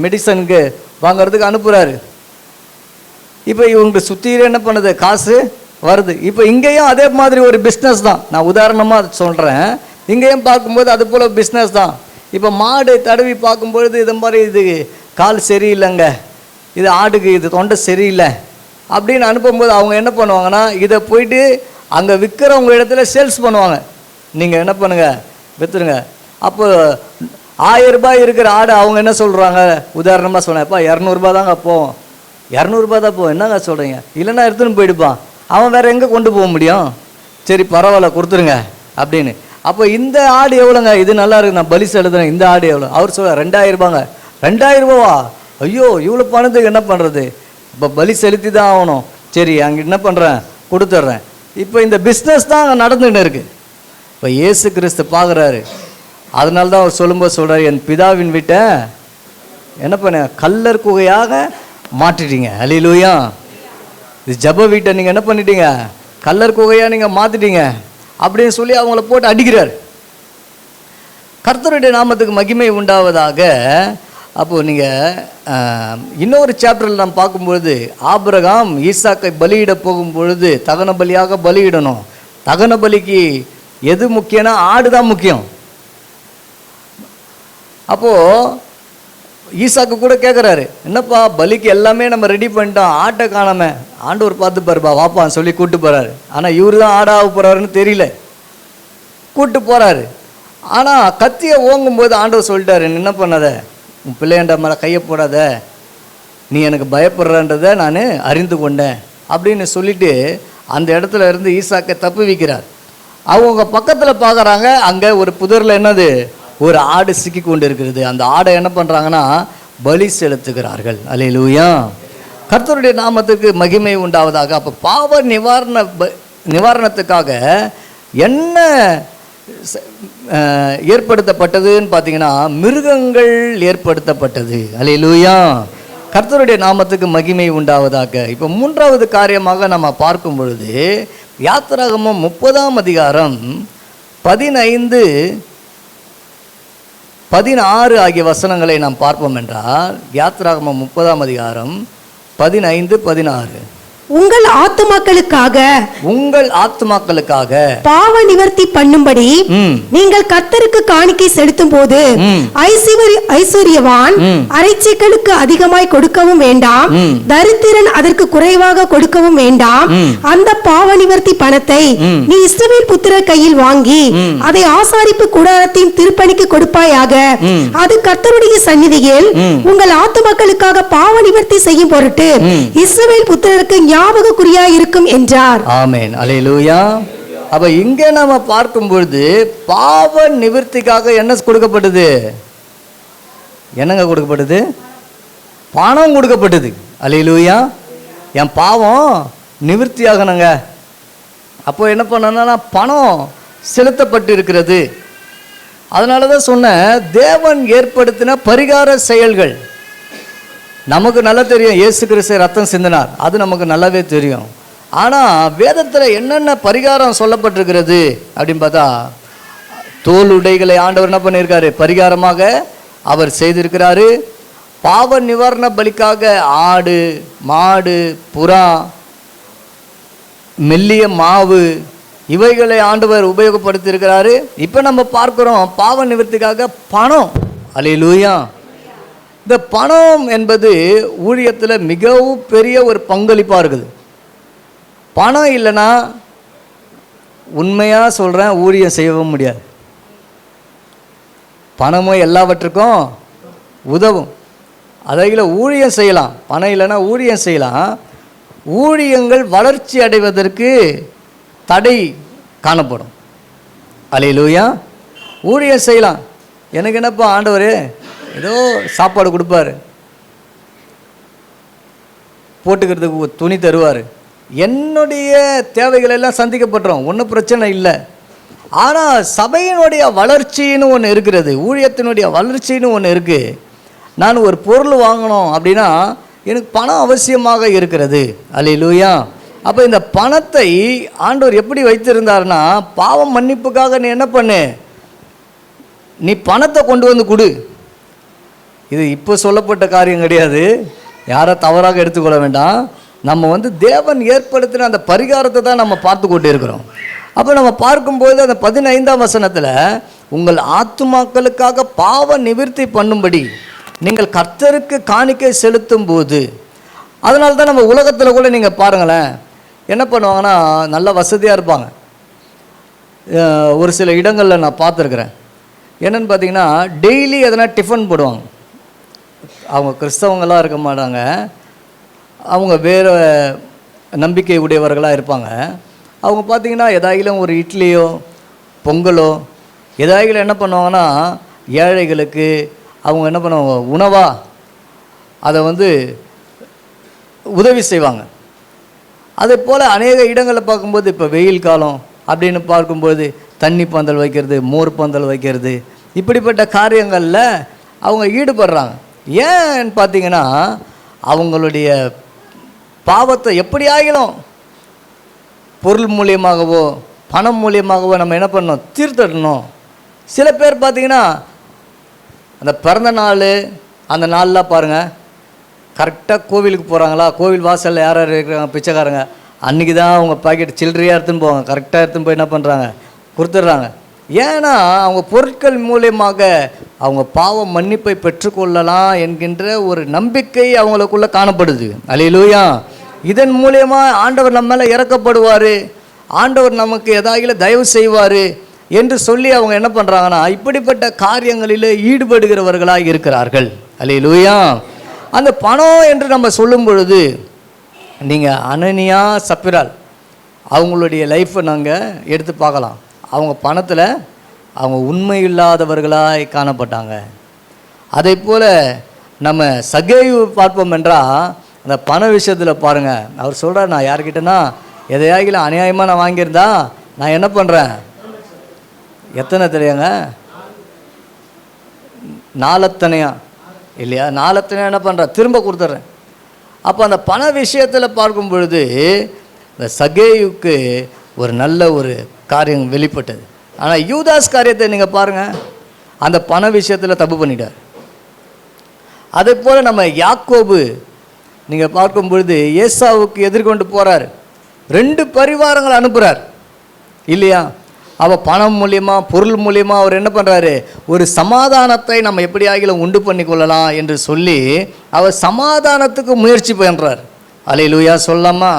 மெடிசனுக்கு வாங்கிறதுக்கு அனுப்புகிறாரு. இப்போ இவங்க சுற்றிலே என்ன பண்ணுது, காசு வருது. இப்போ இங்கேயும் அதே மாதிரி ஒரு பிஸ்னஸ் தான், நான் உதாரணமாக சொல்கிறேன். இங்கேயும் பார்க்கும்போது அது போல் பிஸ்னஸ் தான். இப்போ மாடு தடவி பார்க்கும்பொழுது இது மாதிரி, இது கால் சரியில்லைங்க, இது ஆடுக்கு இது தொண்டை சரியில்லை அப்படின்னு அனுப்பும்போது அவங்க என்ன பண்ணுவாங்கன்னா, இதை போயிட்டு அங்கே விற்கிறவங்க இடத்துல சேல்ஸ் பண்ணுவாங்க. நீங்கள் என்ன பண்ணுங்கள், விற்றுருங்க, அப்போ 1000 ரூபாய் இருக்கிற ஆடு அவங்க என்ன சொல்கிறாங்க, உதாரணமாக சொன்னேன்ப்பா 200 தாங்க போவோம், 200 தான் போவோம், என்னங்க சொல்கிறீங்க, இல்லைன்னா எடுத்துன்னு போயிடுப்பான், அவன் வேறு எங்கே கொண்டு போக முடியும், சரி பரவாயில்ல கொடுத்துருங்க அப்படின்னு. அப்போ இந்த ஆடு எவ்வளோங்க, இது நல்லா இருக்கு, நான் பலி செலுத்துறேன், இந்த ஆடு எவ்வளோ, அவர் சொல்ல 2000 ரூபாங்க. 2000 ரூபாவா, ஐயோ இவ்வளோ பணத்துக்கு என்ன பண்ணுறது, இப்போ பலி செலுத்தி தான் ஆகணும், சரி அங்கே என்ன பண்ணுறேன் கொடுத்துட்றேன். இப்போ இந்த பிஸ்னஸ் தான் அங்கே நடந்துகிட்டு இருக்கு. இப்போ இயேசு கிறிஸ்து பார்க்குறாரு, அதனால தான் அவர் சொல்லும்போது சொல்கிறார், என் பிதாவின் வீட்டை என்ன பண்ண கல்லர் குகையாக மாற்றிட்டீங்க. அல்லேலூயா. இது ஜப வீட்டை நீங்கள் என்ன பண்ணிட்டீங்க, கல்லர் குகையாக நீங்கள் மாற்றிட்டீங்க அப்படின்னு சொல்லி அவங்கள போட்டு அடிக்கிறார். கர்த்தருடைய நாமத்துக்கு மகிமை உண்டாவதாக. அப்போது நீங்கள் இன்னொரு சாப்டரில் நாம் பார்க்கும்பொழுது, ஆபிரகாம் ஈசாக்கை பலியிட போகும்பொழுது தகன பலியாக பலியிடணும். தகன பலிக்கு எது முக்கியம்னா ஆடு தான் முக்கியம். அப்போது ஈசாக்கு கூட கேட்குறாரு, என்னப்பா பலிக்கு எல்லாமே நம்ம ரெடி பண்ணிட்டோம், ஆட்டை காணாம, ஆண்டவர் பார்த்து பாருப்பா வாப்பான்னு சொல்லி கூப்பிட்டு போகிறாரு. ஆனால் இவர் தான் ஆடாக போகிறாருன்னு தெரியல, கூப்பிட்டு போகிறாரு. ஆனால் கத்தியை ஓங்கும்போது ஆண்டவர் சொல்லிட்டாரு, என்ன பண்ணாத, உன் பிள்ளையண்ட மேலே கையை போடாத, நீ எனக்கு பயப்படுறன்றதை நான் அறிந்து கொண்டேன் அப்படின்னு சொல்லிட்டு அந்த இடத்துல இருந்து ஈசாக்கை தப்பு வைக்கிறார். அவங்க பக்கத்தில் பார்க்குறாங்க, அங்கே ஒரு புதரில் என்னது ஒரு ஆடு சிக்கி கொண்டு இருக்கிறது. அந்த ஆடை என்ன பண்ணுறாங்கன்னா பலி செலுத்துகிறார்கள். அல்லேலூயா. கர்த்தருடைய நாமத்துக்கு மகிமை உண்டாவதாக. அப்போ பாவ நிவாரணத்துக்காக என்ன ஏற்படுத்தப்பட்டதுன்னு பார்த்தீங்கன்னா மிருகங்கள் ஏற்படுத்தப்பட்டது. அல்லேலூயா. கர்த்தருடைய நாமத்துக்கு மகிமை உண்டாவதாக. இப்போ மூன்றாவது காரியமாக நம்ம பார்க்கும் பொழுது யாத்திராகமம் 30ஆம் அதிகாரம் 15, 16 ஆகிய வசனங்களை நாம் பார்ப்போம் என்றால், யாத்திராகமம் 30ஆம் அதிகாரம் 15, 16. உங்கள் ஆத்துமாக்களுக்காக பாவ நிவர்த்தி பண்ணும்படி நீங்கள் கர்த்தருக்கு காணிக்கை செலுத்தும் போது ஐஸ்வர்யவான் அரைச்சேக்கலுக்கு அதிகமாய் கொடுக்கவும் வேண்டாம், தரித்திரன் அதற்கு குறைவாக கொடுக்கவும் வேண்டாம். அந்த பாவ நிவர்த்தி பணத்தை நீ இஸ்ரவேல் புத்திரர் கையில் வாங்கி அதை ஆசாரிப்பு கூடாரத்தின் திருப்பணிக்கு கொடுப்பாயாக. அது கர்த்தருடைய சந்நிதியில் உங்கள் ஆத்துமாக்களுக்காக பாவ நிவர்த்தி செய்யும் பொருட்டு இஸ்ரவேல் புத்திரருக்கு ஞாபகக்குறியா இருக்கும் என்றார். ஆமென். அல்லேலூயா. அப்ப இங்க நாம பார்க்கும் பொழுது பாவ நிவர்த்திக்காக என்ன கொடுக்கப்பட்டது, என்னங்க கொடுக்கப்பட்டது, பணம் கொடுக்கப்பட்டது. அல்லேலூயா. என் பாவம் நிவர்த்தி ஆகணுங்க. அப்போ என்ன பண்ணணும்னா பணம் செலுத்தப்பட்டு இருக்கிறது. அதனால தான் சொன்ன தேவன் ஏற்படுத்தின பரிகார செயல்கள் நமக்கு நல்லா தெரியும். இயேசு கிறிஸ்து ரத்தம் சிந்தினார், அது நமக்கு நல்லாவே தெரியும். ஆனால் வேதத்தில் என்னென்ன பரிகாரம் சொல்லப்பட்டிருக்கிறது அப்படின்னு பார்த்தா, தோல் உடைகளை ஆண்டவர் என்ன பண்ணியிருக்காரு, பரிகாரமாக அவர் செய்திருக்கிறாரு. பாவ நிவாரண பலிக்காக ஆடு, மாடு, புறா, மெல்லிய மாவு இவைகளை ஆண்டவர் உபயோகப்படுத்தியிருக்கிறாரு. இப்போ நம்ம பார்க்குறோம் பாவ நிவர்த்திக்காக பணம். அல்லேலூயா. இந்த பணம் என்பது ஊழியத்தில் மிகவும் பெரிய ஒரு பங்களிப்பாக இருக்குது. பணம் இல்லைன்னா உண்மையாக சொல்கிறேன் ஊழியம் செய்யவும் முடியாது. பணமும் எல்லாவற்றுக்கும் உதவும். அதையில் ஊழியம் செய்யலாம், பணம் இல்லைன்னா ஊழியம் செய்யலாம். ஊழியங்கள் வளர்ச்சி அடைவதற்கு தடை காணப்படும். அல்லேலூயா. ஊழியம் செய்யலாம், எனக்கு என்னப்பா ஆண்டவர் ஏதோ சாப்பாடு கொடுப்பாரு, போட்டுக்கிறதுக்கு துணி தருவார், என்னுடைய தேவைகள் எல்லாம் சந்திக்கப்பட்டுரும், ஒன்றும் பிரச்சனை இல்லை. ஆனால் சபையினுடைய வளர்ச்சின்னு ஒன்று இருக்கிறது, ஊழியத்தினுடைய வளர்ச்சின்னு ஒன்று இருக்குது. நான் ஒரு பொருள் வாங்கணும் அப்படின்னா எனக்கு பணம் அவசியமாக இருக்கிறது. அல்லேலூயா. அப்போ இந்த பணத்தை ஆண்டவர் எப்படி வைத்திருந்தார்னா, பாவம் மன்னிப்புக்காக நீ என்ன பண்ணு, நீ பணத்தை கொண்டு வந்து கொடு. இது இப்போ சொல்லப்பட்ட காரியம் கிடையாது, யாரை தவறாக எடுத்துக்கொள்ள வேண்டாம். நம்ம தேவன் ஏற்படுத்தின அந்த பரிகாரத்தை தான் நம்ம பார்த்து கொண்டு இருக்கிறோம். அப்போ நம்ம பார்க்கும்போது அந்த 15ஆம் வசனத்தில் உங்கள் ஆத்துமாக்களுக்காக பாவ நிவர்த்தி பண்ணும்படி நீங்கள் கர்த்தருக்கு காணிக்கை செலுத்தும் போது, அதனால தான் நம்ம உலகத்தில் கூட நீங்கள் பாருங்களேன், என்ன பண்ணுவாங்கன்னா நல்ல வசதியாக இருப்பாங்க. ஒரு சில இடங்களில் நான் பார்த்துருக்குறேன், என்னென்னு பார்த்தீங்கன்னா டெய்லி எதனா டிஃபன் போடுவாங்க. அவங்க கிறிஸ்தவங்களாக இருக்க மாட்டாங்க, அவங்க வேறு நம்பிக்கை உடையவர்களாக இருப்பாங்க. அவங்க பார்த்திங்கன்னா எதாயிலும் ஒரு இட்லியோ பொங்கலோ எதாயிலும் என்ன பண்ணுவாங்கன்னா ஏழைகளுக்கு அவங்க என்ன பண்ணுவாங்க உணவாக அதை உதவி செய்வாங்க. அதே போல் அநேக இடங்களில் பார்க்கும்போது இப்போ வெயில் காலம் அப்படின்னு பார்க்கும்போது தண்ணி பந்தல் வைக்கிறது, மோர் பந்தல் வைக்கிறது, இப்படிப்பட்ட காரியங்களில் அவங்க ஈடுபடுறாங்க. ஏன்னு பார்த்தீங்கன்னா அவங்களுடைய பாவத்தை எப்படி ஆகிலும் பொருள் மூலியமாகவோ பணம் மூலியமாகவோ நம்ம என்ன பண்ணணும், தீர்த்தடணும். சில பேர் பார்த்திங்கன்னா அந்த பிறந்த நாள் அந்த நாளெலாம் பாருங்கள், கரெக்டாக கோவிலுக்கு போகிறாங்களா, கோவில் வாசலில் யார் யார் இருக்கிறாங்க பிச்சைக்காரங்க, அன்றைக்கி தான் அவங்க பாக்கெட் சில்லறையாக எடுத்துன்னு போவாங்க, கரெக்டாக எடுத்துன்னு போய் என்ன பண்ணுறாங்க கொடுத்துட்றாங்க. ஏன்னா அவங்க பொருட்கள் மூலியமாக அவங்க பாவ மன்னிப்பை பெற்றுக்கொள்ளலாம் என்கின்ற ஒரு நம்பிக்கை அவங்களுக்குள்ளே காணப்படுது. அல்லேலூயா. இதன் மூலியமாக ஆண்டவர் நம்ம மேலே இறக்கப்படுவார், ஆண்டவர் நமக்கு எதாயிலும் தயவு செய்வார் என்று சொல்லி அவங்க என்ன பண்ணுறாங்கன்னா இப்படிப்பட்ட காரியங்களில் ஈடுபடுகிறவர்களாக இருக்கிறார்கள். அல்லேலூயா. அந்த பணம் என்று நம்ம சொல்லும் பொழுது நீங்கள் அனனியா சப்பிரால் அவங்களுடைய லைஃப்பை நாங்கள் எடுத்து பார்க்கலாம். அவங்க பணத்தில் அவங்க உண்மை இல்லாதவர்களாய் காணப்பட்டாங்க. அதே போல் நம்ம சகேயு பார்ப்போம் என்றால் அந்த பண விஷயத்தில் பாருங்கள், அவர் சொல்கிறார், நான் யார்கிட்டனா எதையாகிலும் அநியாயமாக நான் வாங்கியிருந்தா நான் என்ன பண்ணுறேன், எத்தனை தெரியுங்க, நாலத்தனையா இல்லையா, நாலத்தனையா என்ன பண்ணுறேன் திரும்ப கொடுத்துட்றேன். அப்போ அந்த பண விஷயத்தில் பார்க்கும் பொழுது இந்த சகேயுக்கு ஒரு நல்ல ஒரு காரியம் வெளிப்பட்டது. ஆனால் யூதாஸ் காரியத்தை நீங்கள் பாருங்கள், அந்த பண விஷயத்தில் தப்பு பண்ணிட்டார். அதே போல் நம்ம யாக்கோபு நீங்கள் பார்க்கும் பொழுது ஏசாவுக்கு எதிர்கொண்டு போகிறார், 2 பரிவாரங்களை அனுப்புகிறார் இல்லையா. அவள் பணம் மூலியமாக பொருள் மூலியமாக அவர் என்ன பண்ணுறாரு, ஒரு சமாதானத்தை நம்ம எப்படி ஆகிலும் உண்டு பண்ணி கொள்ளலாம் என்று சொல்லி அவர் சமாதானத்துக்கு முயற்சி பண்ணுறார். அல்லேலூயா சொல்லாமா.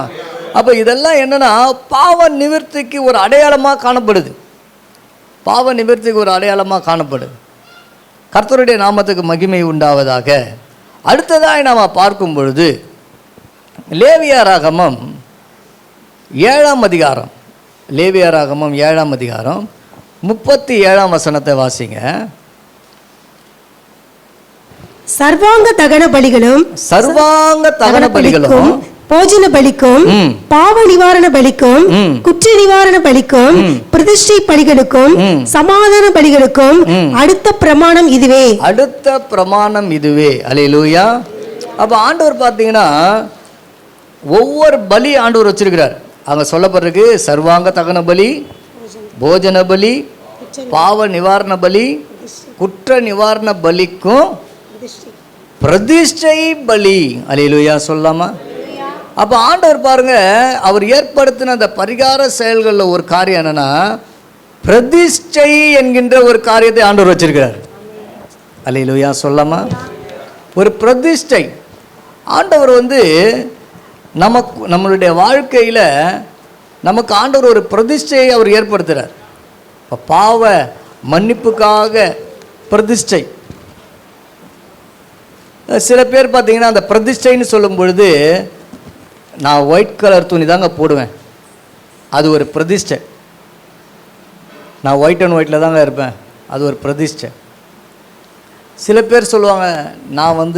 அப்போ இதெல்லாம் என்னென்னா பாவ நிவர்த்திக்கு ஒரு அடையாளமாக காணப்படுது, பாவ நிவர்த்திக்கு ஒரு அடையாளமாக காணப்படுது. கர்த்தருடைய நாமத்துக்கு மகிமை உண்டாவதாக. அடுத்ததாக நாம் பார்க்கும் பொழுது லேவியராகமம் 7ஆம் அதிகாரம், லேவியராகமம் 7ஆம் அதிகாரம் 37ஆம் வசனத்தை வாசிங்க. சர்வாங்க தகன பலிகளும் போஜன பலிக்கும் பாவ நிவாரண பலிக்கும் குற்ற நிவாரண பலிக்கும் பிரதிஷ்டை பலிகளுக்கும் சமாதான பலிகளுக்கும் அடுத்த பிரமாணம் இதுவே. அடுத்த பிரமாணம் இதுவே. அல்லேலூயா. அப்ப ஆண்டவர் பார்த்தீங்கன்னா ஒவ்வொரு பலி ஆண்டவர் வச்சிருக்கிறார். அங்க சொல்லப்படுறது சர்வாங்க தகன பலி, போஜன பலி, பாவ நிவாரண பலி, குற்ற நிவாரண பலிக்கும் பிரதிஷ்டை பலி. அல்லேலூயா சொல்லாமா. அப்போ ஆண்டவர் பாருங்க, அவர் ஏற்படுத்தின அந்த பரிகார செயல்களில் ஒரு காரியம் என்னன்னா பிரதிஷ்டை என்கின்ற ஒரு காரியத்தை ஆண்டவர் வச்சிருக்கிறார். அல்லேலூயா சொல்லாமா. ஒரு பிரதிஷ்டை ஆண்டவர் நமக்கு நம்மளுடைய வாழ்க்கையில் நமக்கு ஆண்டவர் ஒரு பிரதிஷ்டையை அவர் ஏற்படுத்துகிறார். இப்போ பாவ மன்னிப்புக்காக பிரதிஷ்டை. சில பேர் பார்த்தீங்கன்னா அந்த பிரதிஷ்டைன்னு சொல்லும் பொழுது நான் ஒயிட் கலர் துணி தாங்க போடுவேன், அது ஒரு பிரதிஷ்டை. நான் ஒயிட் அண்ட் ஒயிட்டில் தாங்க இருப்பேன், அது ஒரு பிரதிஷ்டை. சில பேர் சொல்லுவாங்க நான்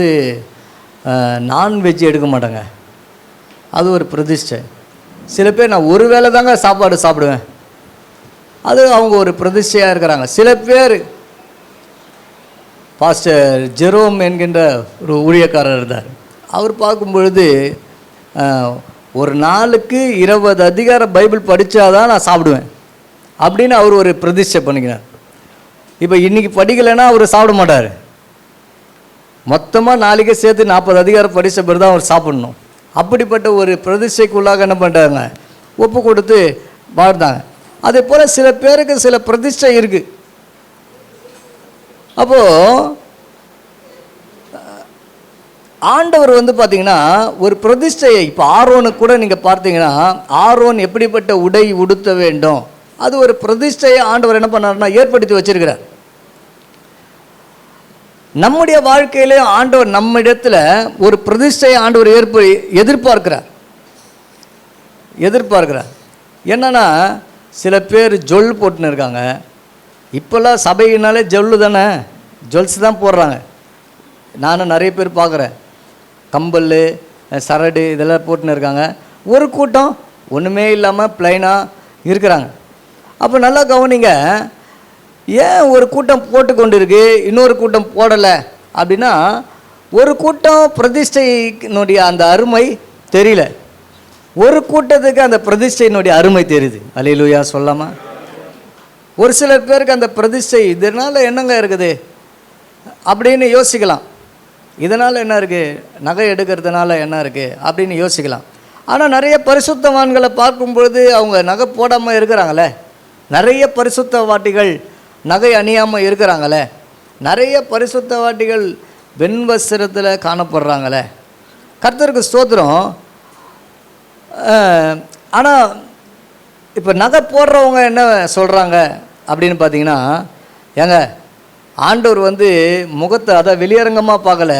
நான்வெஜ் எடுக்க மாட்டேங்க, அது ஒரு பிரதிஷ்டை. சில பேர் நான் ஒரு வேளை தாங்க சாப்பாடு சாப்பிடுவேன், அது அவங்க ஒரு பிரதிஷ்டையாக இருக்கிறாங்க. சில பேர் பாஸ்டர் ஜெரோம் என்கின்ற ஒரு ஊழியக்காரர் இருந்தார், அவர் பார்க்கும் பொழுது ஒரு நாளுக்கு 20 அதிகாரம் பைபிள் படித்தாதான் நான் சாப்பிடுவேன் அப்படின்னு அவர் ஒரு பிரதிஷ்டை பண்ணிக்கிறார். இப்போ இன்றைக்கி படிக்கலைன்னா அவர் சாப்பிட மாட்டார், மொத்தமாக நாளைக்கே சேர்த்து 40 அதிகாரம் படித்த பிறகு தான் அவர் சாப்பிடணும். அப்படிப்பட்ட ஒரு பிரதிஷ்டைக்குள்ளாக என்ன பண்ணுறாங்க, ஒப்பு கொடுத்து வாழ்ந்தாங்க. அதே போல் சில பேருக்கு சில பிரதிஷ்டை இருக்குது. அப்போது ஆண்டவர் பார்த்தீங்கன்னா ஒரு பிரதிஷ்டையை, இப்போ ஆரோனுக்கு கூட நீங்கள் பார்த்தீங்கன்னா ஆரோன் எப்படிப்பட்ட உடை உடுத்த வேண்டும், அது ஒரு பிரதிஷ்டையை ஆண்டவர் என்ன பண்ணாருன்னா ஏற்படுத்தி வச்சிருக்கிறார். நம்முடைய வாழ்க்கையிலே ஆண்டவர் நம்மிடத்தில் ஒரு பிரதிஷ்டையை ஆண்டவர் எதிர்பார்க்கிறார். என்னன்னா, சில பேர் ஜொல் போட்டுன்னு இருக்காங்க. இப்போல்லாம் சபையினாலே ஜொல்லு தானே, ஜுவல்ஸ் தான் போடுறாங்க. நானும் நிறைய பேர் பார்க்குறேன், கம்பல் சரடு இதெல்லாம் போட்டுன்னு இருக்காங்க. ஒரு கூட்டம் ஒன்றுமே இல்லாமல் ப்ளைனாக இருக்கிறாங்க. அப்போ நல்லா கவனிங்க, ஏன் ஒரு கூட்டம் போட்டு கொண்டு இருக்கு, இன்னொரு கூட்டம் போடலை அப்படின்னா, ஒரு கூட்டம் பிரதிஷ்டையினுடைய அந்த அருமை தெரியல, ஒரு கூட்டத்துக்கு அந்த பிரதிஷ்டையினுடைய அருமை தெரியுது. அல்லேலூயா சொல்லாமா? ஒரு சில பேருக்கு அந்த பிரதிஷ்டை இதனால் என்னங்க இருக்குது அப்படின்னு யோசிக்கலாம். இதனால் என்ன இருக்குது, நகை எடுக்கிறதுனால என்ன இருக்குது அப்படின்னு யோசிக்கலாம். ஆனால் நிறைய பரிசுத்தவான்களை பார்க்கும்பொழுது அவங்க நகை போடாமல் இருக்கிறாங்களே, நிறைய பரிசுத்தவாட்டிகள் நகை அணியாமல் இருக்கிறாங்களே, நிறைய பரிசுத்தவாட்டிகள் வெண்வஸ்திரத்தில் காணப்படுறாங்களே. கர்த்தருக்கு ஸ்தோத்திரம். ஆனால் இப்போ நகை போடுறவங்க என்ன சொல்கிறாங்க அப்படின்னு பார்த்தீங்கன்னா, ஏங்க ஆண்டவர் முகத்தை அதான் வெளியரங்கமாக பார்க்கல,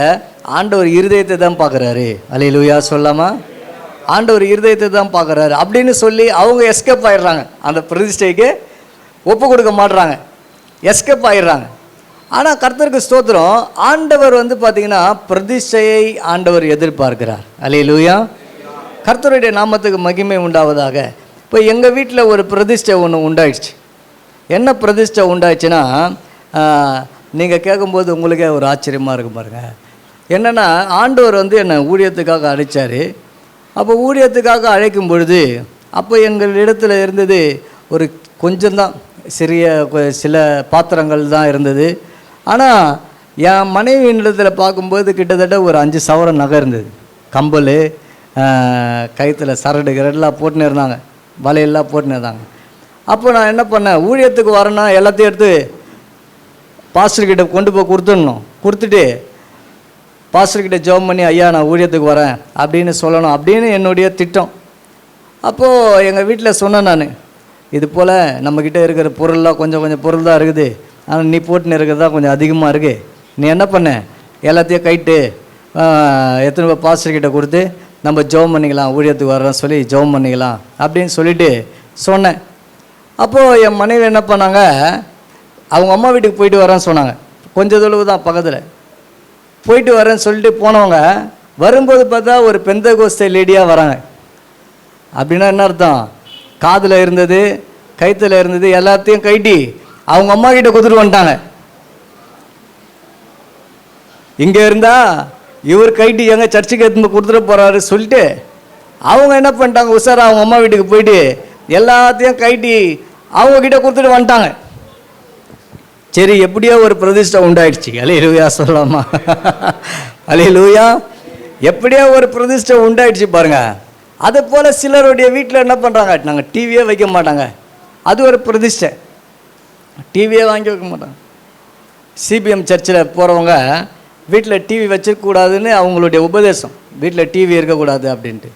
ஆண்டவர் இருதயத்தை தான் பார்க்குறாரு. அல்லேலூயா சொல்லாமா? ஆண்டவர் இருதயத்தை தான் பார்க்குறாரு அப்படின்னு சொல்லி அவங்க எஸ்கேப் ஆயிடுறாங்க, அந்த பிரதிஷ்டைக்கு ஒப்பு கொடுக்க மாட்டுறாங்க, எஸ்கேப் ஆயிடுறாங்க. ஆனால் கர்த்தருக்கு ஸ்தோத்திரம், ஆண்டவர் பார்த்தீங்கன்னா பிரதிஷ்டையை ஆண்டவர் எதிர்பார்க்கிறார். அல்லேலூயா, கர்த்தருடைய நாமத்துக்கு மகிமை உண்டாவதாக. இப்போ எங்கள் வீட்டில் ஒரு பிரதிஷ்டை ஒன்று உண்டாயிடுச்சு. என்ன பிரதிஷ்டை உண்டாயிடுச்சுன்னா, நீங்கள் கேட்கும்போது உங்களுக்கே ஒரு ஆச்சரியமாக இருக்கும் பாருங்கள். என்னென்னா, ஆண்டவர் என்னை ஊழியத்துக்காக அழைச்சார். அப்போ ஊழியத்துக்காக அழைக்கும் பொழுது அப்போ எங்கள் இடத்துல இருந்தது ஒரு கொஞ்சம்தான், சில பாத்திரங்கள் தான் இருந்தது. ஆனால் என் மனைவியின் இடத்துல பார்க்கும்போது கிட்டத்தட்ட ஒரு 5 சவரன் நகை இருந்தது. கம்பல், கயிற்றுல சரடு எல்லாம் போட்டுன்னு இருந்தாங்க, வலையெல்லாம் போட்டுன்னு இருந்தாங்க. அப்போ நான் என்ன பண்ணேன், ஊழியத்துக்கு வரேன்னா எல்லாத்தையும் எடுத்து பாஸ்டர்கிட்ட கொண்டு போய் கொடுத்துட்டு பாஸ்டர்கிட்ட ஜெபம் பண்ணி, ஐயா நான் ஊழியத்துக்கு வரேன் அப்படின்னு சொல்லணும் அப்படின்னு என்னுடைய திட்டம். அப்போது எங்கள் வீட்டில் சொன்னேன் நான், இது போல் நம்மக்கிட்ட இருக்கிற பொருள்லாம் கொஞ்சம் பொருள் தான் இருக்குது, ஆனால் நீ போட்டுன்னு இருக்கிறது தான் கொஞ்சம் அதிகமாக இருக்குது. நீ என்ன பண்ண, எல்லாத்தையும் கைட்டு எத்தனை போய் பாஸ்டர்கிட்ட கொடுத்து நம்ம ஜெபம் பண்ணிக்கலாம், ஊழியத்துக்கு வர்றோன்னு சொல்லி ஜெபம் பண்ணிக்கலாம் அப்படின்னு சொல்லிட்டு சொன்னேன். அப்போது என் மனைவி என்ன பண்ணாங்க, அவங்க அம்மா வீட்டுக்கு போயிட்டு வரேன்னு சொன்னாங்க. கொஞ்சம் தொலைவு தான் பக்கத்தில். போயிட்டு வரேன்னு சொல்லிட்டு போனவங்க வரும்போது பார்த்தா ஒரு பெந்தகோஸ்தே லேடியாக வராங்க. அப்படின்னா என்ன அர்த்தம், காதில் இருந்தது கயிற்றுல இருந்தது எல்லாத்தையும் கைட்டி அவங்க அம்மா கிட்ட கொடுத்துட்டு வந்துட்டாங்க. இங்கே இருந்தா இவர் கைட்டி எங்க சர்ச்சுக்கு எடுத்து கொடுத்துட்டு போகிறாரு சொல்லிட்டு அவங்க என்ன பண்ணிட்டாங்க, உஷாரா அவங்க அம்மா வீட்டுக்கு போயிட்டு எல்லாத்தையும் கைட்டி அவங்க கிட்ட கொடுத்துட்டு வந்துட்டாங்க. சரி, எப்படியோ ஒரு பிரதிஷ்டை உண்டாயிடுச்சு. அல்லேலூயா சொல்லாமா? அல்லேலூயா, எப்படியோ ஒரு பிரதிஷ்டை உண்டாயிடுச்சு பாருங்க. அது போல் சிலருடைய வீட்டில் என்ன பண்ணுறாங்க, நாங்கள் டிவியே வைக்க மாட்டாங்க, அது ஒரு பிரதிஷ்டை. டிவியே வாங்கி வைக்க மாட்டாங்க. சிபிஎம் சர்ச்சில் போகிறவங்க வீட்டில் டிவி வச்சிருக்கக்கூடாதுன்னு அவங்களுடைய உபதேசம், வீட்டில் டிவி இருக்கக்கூடாது அப்படின்ட்டு.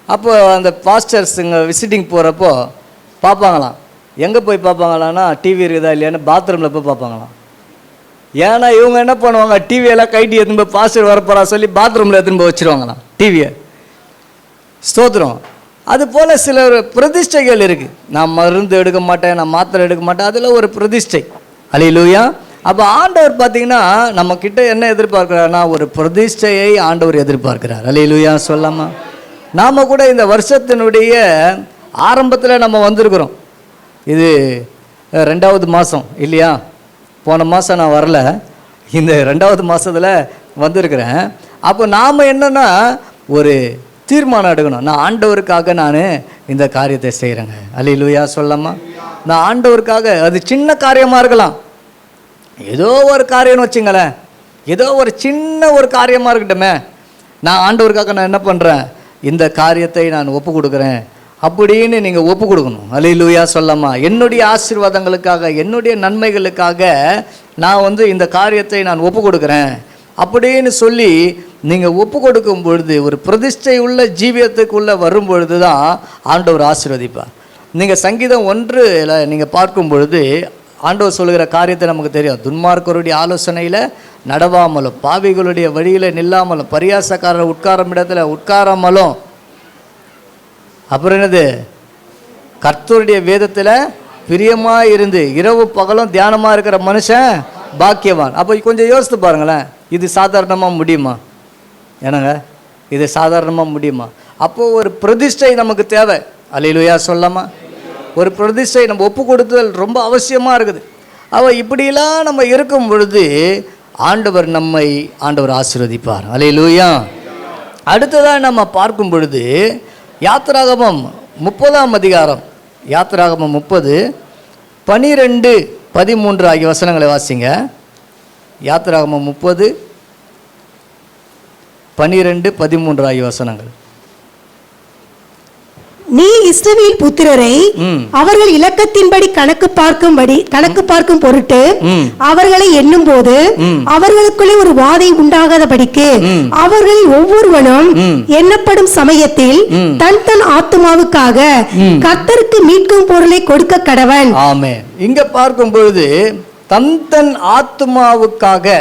அப்போ அந்த பாஸ்டர்ஸுங்க விசிட்டிங் போகிறப்போ பார்ப்பாங்களாம். எங்கே போய் பார்ப்பாங்களான்னா, டிவி இருக்குதா இல்லையான்னு பாத்ரூமில் போய் பார்ப்பாங்களாம். ஏன்னா இவங்க என்ன பண்ணுவாங்க, டிவியெல்லாம் கைட்டி எடுத்துன்னு போய் பாஸ்டர் வரப்போறா சொல்லி பாத்ரூமில் எடுத்துன்னு போய் வச்சுருவாங்களாம் டிவியை. ஸ்தோத்திரம். அது போல் சில பிரதிஷ்டைகள் இருக்குது. நான் மருந்து எடுக்க மாட்டேன், நான் மாத்திரை எடுக்க மாட்டேன், அதில் ஒரு பிரதிஷ்டை. அல்லேலூயா. அப்போ ஆண்டவர் பார்த்தீங்கன்னா நம்மக்கிட்ட என்ன எதிர்பார்க்குறாருன்னா, ஒரு பிரதிஷ்டையை ஆண்டவர் எதிர்பார்க்கிறார். அல்லேலூயா சொல்லாமா? நாம் கூட இந்த வருஷத்தினுடைய ஆரம்பத்தில் நம்ம வந்திருக்கிறோம். இது 2வது மாதம் இல்லையா? போன மாதம் நான் வரல, இந்த 2வது மாதத்தில் வந்திருக்கிறேன். அப்போ நாம் என்னென்னா ஒரு தீர்மானம் எடுக்கணும், நான் ஆண்டவருக்காக நான் இந்த காரியத்தை செய்கிறேங்க. அல்லேலூயா சொல்லாமா? நான் ஆண்டவருக்காக, அது சின்ன காரியமாக இருக்கலாம், ஏதோ ஒரு காரியம்னு வச்சுங்களேன், ஏதோ ஒரு சின்ன ஒரு காரியமாக இருக்கட்டுமே, நான் ஆண்டவருக்காக நான் என்ன பண்ணுறேன், இந்த காரியத்தை நான் ஒப்பு கொடுக்குறேன் அப்படின்னு நீங்கள் ஒப்பு கொடுக்கணும். அல்லேலூயா சொல்லாமா? என்னுடைய ஆசீர்வாதங்களுக்காக, என்னுடைய நன்மைகளுக்காக நான் இந்த காரியத்தை நான் ஒப்பு கொடுக்குறேன் அப்படின்னு சொல்லி நீங்கள் ஒப்பு கொடுக்கும் பொழுது, ஒரு பிரதிஷ்டை உள்ள ஜீவியத்துக்குள்ளே வரும் பொழுது தான் ஆண்டவர் ஆசீர்வதிப்பார். நீங்கள் சங்கீதம் 1 நீங்கள் பார்க்கும் பொழுது ஆண்டவர் சொல்லுகிற காரியத்தை நமக்கு தெரியும். துன்மார்க்கருடைய ஆலோசனையில் நடவாமலும், பாவிகளுடைய வழியில் நில்லாமலும், பரியாசக்காரர் உட்காரும் இடத்துல உட்காராமலும், அப்புறம் என்னது, கர்த்தருடைய வேதத்தில் பிரியமாக இருந்து இரவு பகலும் தியானமாக இருக்கிற மனுஷன் பாக்கியவான். அப்போ கொஞ்சம் யோசித்து பாருங்களேன், இது சாதாரணமாக முடியுமா? என்னங்க, இது சாதாரணமாக முடியுமா? அப்போது ஒரு பிரதிஷ்டை நமக்கு தேவை. அல்லேலூயா சொல்லாமா? ஒரு பிரதிஷ்டை நம்ம ஒப்பு கொடுத்தல் ரொம்ப அவசியமாக இருக்குது. அவள் இப்படிலாம் நம்ம இருக்கும் பொழுது ஆண்டவர் ஆசீர்வதிப்பார். அல்லேலூயா. அடுத்ததாக நம்ம பார்க்கும் பொழுது யாத்திராகமம் 30ஆம் அதிகாரம், யாத்திராகமம் 30 12 13 ஆகிய வசனங்களை வாசிங்க. யாத்திராகமம் 30 12 13 ஆகிய வசனங்கள். நீ இஸ்ரவேல் புத்திரரை அவர்கள் இலக்கத்தின்படி கணக்கு பார்க்கும் பொருட்டு அவர்களை எண்ணும் போது அவர்களுக்குள்ளே ஒரு வாதை உண்டாகாதபடிக்கு அவர்களில் ஒவ்வொருவனும் எண்ணப்படும் சமயத்தில் தன் தன் ஆத்துமாவுக்காக கர்த்தருக்கு மீட்கும் பொருளை கொடுக்க கடவன். ஆமென். இங்க பார்க்கும் பொழுது தன் தன் ஆத்துமாவுக்காக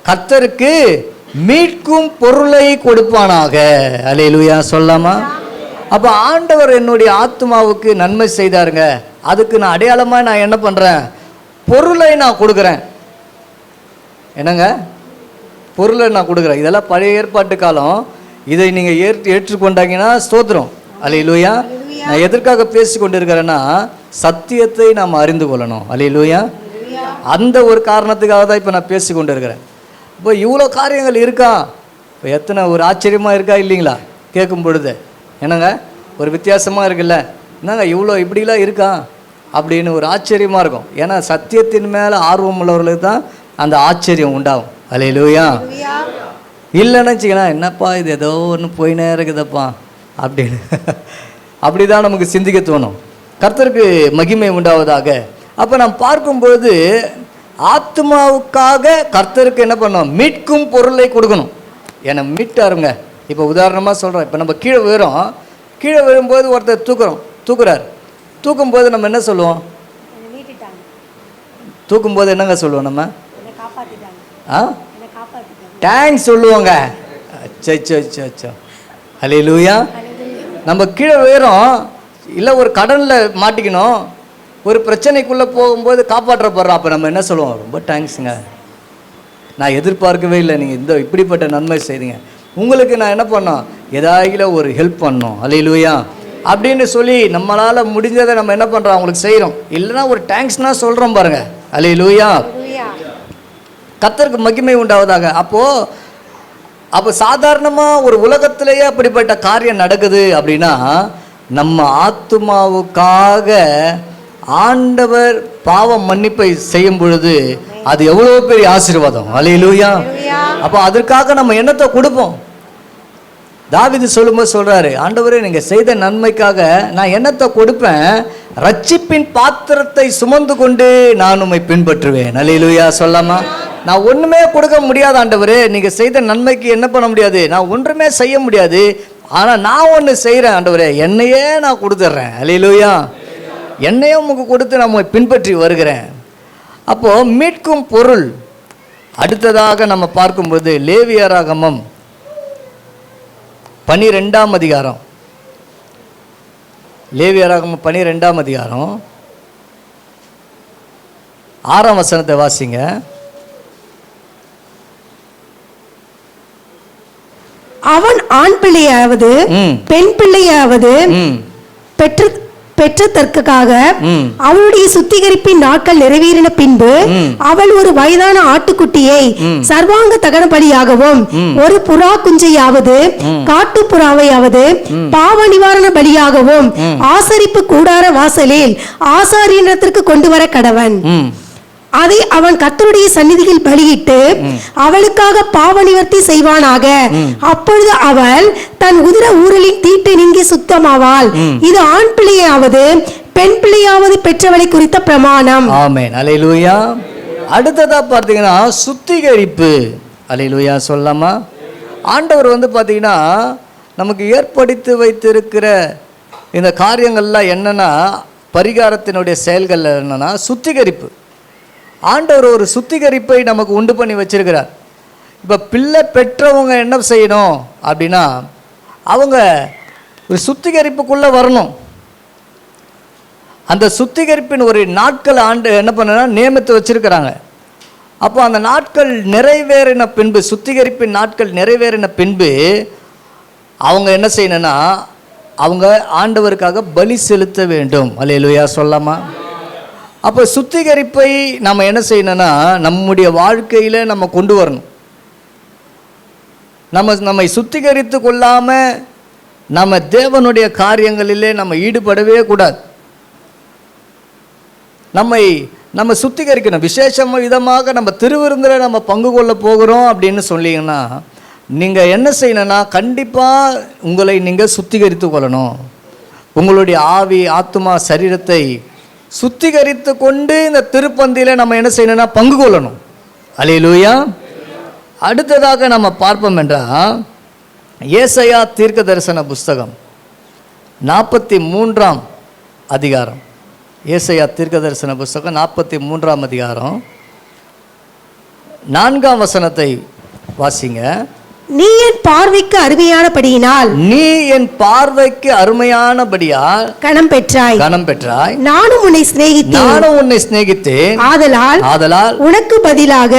கர்த்தருக்கு மீட்கும் பொருளை கொடுப்பானாக. அல்லேலூயா சொல்லாமா? அப்போ ஆண்டவர் என்னுடைய ஆத்மாவுக்கு நன்மை செய்தாருங்க, அதுக்கு நான் அடையாளமாக நான் என்ன பண்ணுறேன்? பொருளை நான் கொடுக்குறேன். என்னங்க, பொருளை நான் கொடுக்குறேன். இதெல்லாம் பழைய ஏற்பாட்டு காலம். இதை நீங்கள் ஏற்றுக்கொண்டாங்கன்னா ஸ்தோத்திரம். அல்லேலூயா. நான் எதற்காக பேசி கொண்டு இருக்கிறேன்னா, சத்தியத்தை நாம் அறிந்து கொள்ளணும். அல்லேலூயா. அந்த ஒரு காரணத்துக்காக தான் இப்போ நான் பேசி கொண்டு இருக்கிறேன். இப்போ இவ்வளோ காரியங்கள் இருக்கா? இப்போ எத்தனை ஒரு ஆச்சரியமாக இருக்கா இல்லைங்களா? கேட்கும் பொழுது என்னங்க, ஒரு வித்தியாசமாக இருக்குல்ல, என்னங்க இவ்வளோ இப்படிலாம் இருக்கா அப்படின்னு ஒரு ஆச்சரியமாக இருக்கும். ஏன்னா சத்தியத்தின் மேலே ஆர்வம் உள்ளவர்களுக்கு தான் அந்த ஆச்சரியம் உண்டாகும். அல்லேலூயா. இல்லைன்னு வச்சுக்கலாம், என்னப்பா இது ஏதோ ஒன்று போயினே இருக்குதப்பா அப்படின்னு அப்படி தான் நமக்கு சிந்திக்க தோணும். கர்த்தருக்கு மகிமை உண்டாவதாக. அப்போ நாம் பார்க்கும்பொழுது ஆத்மாவுக்காக கர்த்தருக்கு என்ன பண்ணணும்? மீட்கும் பொருளை கொடுக்கணும். என்னை மீட்டாருங்க. இப்போ உதாரணமாக சொல்கிறோம், இப்போ நம்ம கீழே விழும்போது ஒருத்தர் தூக்குறார். தூக்கும்போது நம்ம என்ன சொல்லுவோம்? தூக்கும்போது என்னங்க சொல்லுவோம்? நம்ம தேங்க்ஸ் சொல்லுவோங்க. அச்சோ. அல்லேலூயா. நம்ம கீழே விழுறோம், இல்லை ஒரு கடனில் மாட்டிக்கணும், ஒரு பிரச்சனைக்குள்ளே போகும்போது காப்பாற்றப்படுறோம். அப்போ நம்ம என்ன சொல்லுவோம்? ரொம்ப தேங்க்ஸுங்க, நான் எதிர்பார்க்கவே இல்லை, நீங்கள் இப்படிப்பட்ட நன்மை செய்தீங்க, உங்களுக்கு நான் என்ன பண்ணோம்? ஏதாயில ஒரு ஹெல்ப் பண்ணோம். அல்லேலூயா அப்படின்னு சொல்லி நம்மளால் முடிஞ்சதை நம்ம என்ன பண்ணுறோம்? அவங்களுக்கு செய்கிறோம். இல்லைன்னா ஒரு தேங்க்ஸ்னா சொல்கிறோம் பாருங்க. அல்லேலூயா. கர்த்தருக்கு மகிமை உண்டாவதாக. அப்போ சாதாரணமாக ஒரு உலகத்திலேயே அப்படிப்பட்ட காரியம் நடக்குது அப்படின்னா, நம்ம ஆத்துமாவுக்காக ஆண்டவர் பாவ மன்னிப்பை செய்யும் பொழுது அது எவ்வளோ பெரிய ஆசீர்வாதம். அல்லேலூயா. அப்போ அதற்காக நம்ம என்னத்தை கொடுப்போம்? தாவீது சொல்லும்போது சொல்றாரு, ஆண்டவரே நீங்க செய்த நன்மைக்காக நான் என்னத்தை கொடுப்பேன்? ரட்சிப்பின் பாத்திரத்தை சுமந்து கொண்டு நான் உம்மை பின்பற்றுவேன். அல்லேலூயா சொல்லாமா? நான் ஒண்ணுமே கொடுக்க முடியாது ஆண்டவரே, நீங்க செய்த நன்மைக்கு என்ன பண்ண முடியாது, நான் ஒன்றுமே செய்ய முடியாது, ஆனா நான் ஒன்று செய்கிறேன் ஆண்டவரே, என்னையே நான் கொடுத்துட்றேன். அல்லேலூயா. என்னையே உங்களுக்கு கொடுத்து நம்ம பின்பற்றி வருகிறேன். அப்போ மீட்கும் பொருள். அடுத்ததாக நம்ம பார்க்கும்போது லேவியராகமம் 12ஆம் அதிகாரம், லேவியராகமம் 12ஆம் அதிகாரம் 6ஆம் வசனத்தை வாசிங்க. அவன் ஆண் பிள்ளையாவது பெண் பிள்ளையாவது பெற்றதற்காக அவளுடைய சுத்திகரிப்பின் நாட்கள் நிறைவேறின பின்பு அவள் ஒரு வயதான ஆட்டுக்குட்டியை சர்வாங்க தகன பலியாகவும் ஒரு புறா குஞ்சையாவது காட்டு புறாவையாவது பாவ நிவாரண பலியாகவும் ஆசரிப்பு கூடார வாசலில் ஆசாரியனிடத்திற்கு கொண்டு வர கடவன். அதை அவன் கர்த்தருடைய சந்நிதியில் பலியிட்டு அவளுக்காக பாவ நிவர்த்தி செய்வானாக. அப்பொழுது அவள் தன் உதிர ஊரலின் தீட்டை நீங்கி சுத்தமாவாள். இது ஆண் பிள்ளையாவது பெண் பிள்ளையாவது பெற்றவளை குறித்த பிரமாணம். ஆமென். அல்லேலூயா. அடுத்ததா பார்த்தீங்கன்னா சுத்திகரிப்பு. அல்லேலூயா சொல்லாமா? ஆண்டவர் பார்த்தீங்கன்னா நமக்கு ஏற்படுத்தி வைத்திருக்கிற இந்த காரியங்கள்லாம் என்னன்னா, பரிகாரத்தினுடைய செயல்கள் என்னன்னா சுத்திகரிப்பு. ஆண்டவர் ஒரு சுத்திகரிப்பை நமக்கு உண்டு பண்ணி வச்சிருக்கிறார். இப்போ பிள்ளை பெற்றவங்க என்ன செய்யணும் அப்படின்னா, அவங்க ஒரு சுத்திகரிப்புக்குள்ளே வரணும். அந்த சுத்திகரிப்பின் ஒரு நாட்கள் ஆண்டு என்ன பண்ணனா நியமித்து வச்சிருக்கிறாங்க. அப்போ அந்த நாட்கள் நிறைவேறின பின்பு, சுத்திகரிப்பின் நாட்கள் நிறைவேறின பின்பு அவங்க என்ன செய்யணும்னா, அவங்க ஆண்டவருக்காக பலி செலுத்த வேண்டும். அல்லேலூயா சொல்லாமா? அப்போ சுத்திகரிப்பை நம்ம என்ன செய்யணும்னா நம்முடைய வாழ்க்கையில் நம்ம கொண்டு வரணும். நம்மை சுத்திகரித்து கொள்ளாமல் நம்ம தேவனுடைய காரியங்களிலே நம்ம ஈடுபடவே கூடாது. நம்ம சுத்திகரிக்கணும். விசேஷ விதமாக நம்ம திருவிருந்தில் நம்ம பங்கு கொள்ள போகிறோம் அப்படின்னு சொல்லிங்கன்னா, நீங்கள் என்ன செய்யணும்னா கண்டிப்பாக உங்களை நீங்கள் சுத்திகரித்து கொள்ளணும். உங்களுடைய ஆவி, ஆத்மா, சரீரத்தை சுத்திகரித்து கொண்டு இந்த திருப்பந்தியில் நம்ம என்ன செய்யணும்னா பங்கு கொள்ளணும். அல்லேலூயா. அடுத்ததாக நம்ம பார்ப்போம் என்றால், ஏசாயா தீர்க்க தரிசன புஸ்தகம் 43ஆம் அதிகாரம். ஏசாயா தீர்க்க தரிசன புஸ்தகம் 43ஆம் அதிகாரம் 4ஆம் வசனத்தை வாசிங்க. நீ என் பார்வைக்கு அருமையானபடியினால், நீ என் பார்வைக்கு அருமையானபடியால் கனம் பெற்றாய். நானும் உன்னை சிநேகித்தேன். ஆதலால் உனக்கு பதிலாக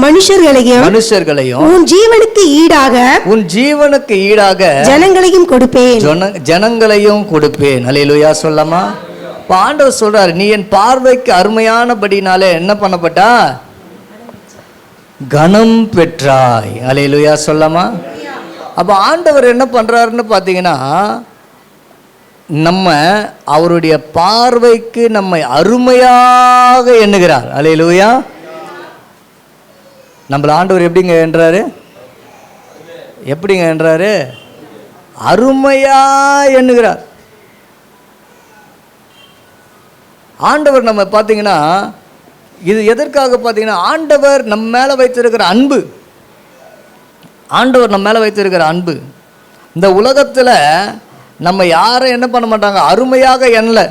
மனுஷர்களையும் உன் ஜீவனுக்கு ஈடாக ஜனங்களையும் கொடுப்பேன். அல்லேலூயா சொல்லாமா? ஆண்டவர் சொல்றாரு, நீ என் பார்வைக்கு அருமையானபடினாலே என்ன பண்ணப்பட்டா? கனம் பெற்றாய். அல்லேலூயா சொல்லாமா? அப்போ ஆண்டவர் என்ன பண்ணுறாருன்னு பார்த்தீங்கன்னா, நம்ம அவருடைய பார்வைக்கு நம்மை அருமையாக எண்ணுகிறார். அல்லேலூயா. நம்மள ஆண்டவர் எப்படிங்க என்றாரு? அருமையா எண்ணுகிறார். ஆண்டவர் நம்ம பார்த்தீங்கன்னா, இது எதற்காக பார்த்தீங்கன்னா, ஆண்டவர் நம்ம மேலே வைத்திருக்கிற அன்பு. இந்த உலகத்தில் நம்ம யாரும் என்ன பண்ண மாட்டாங்க, அருமையாக எண்ணல.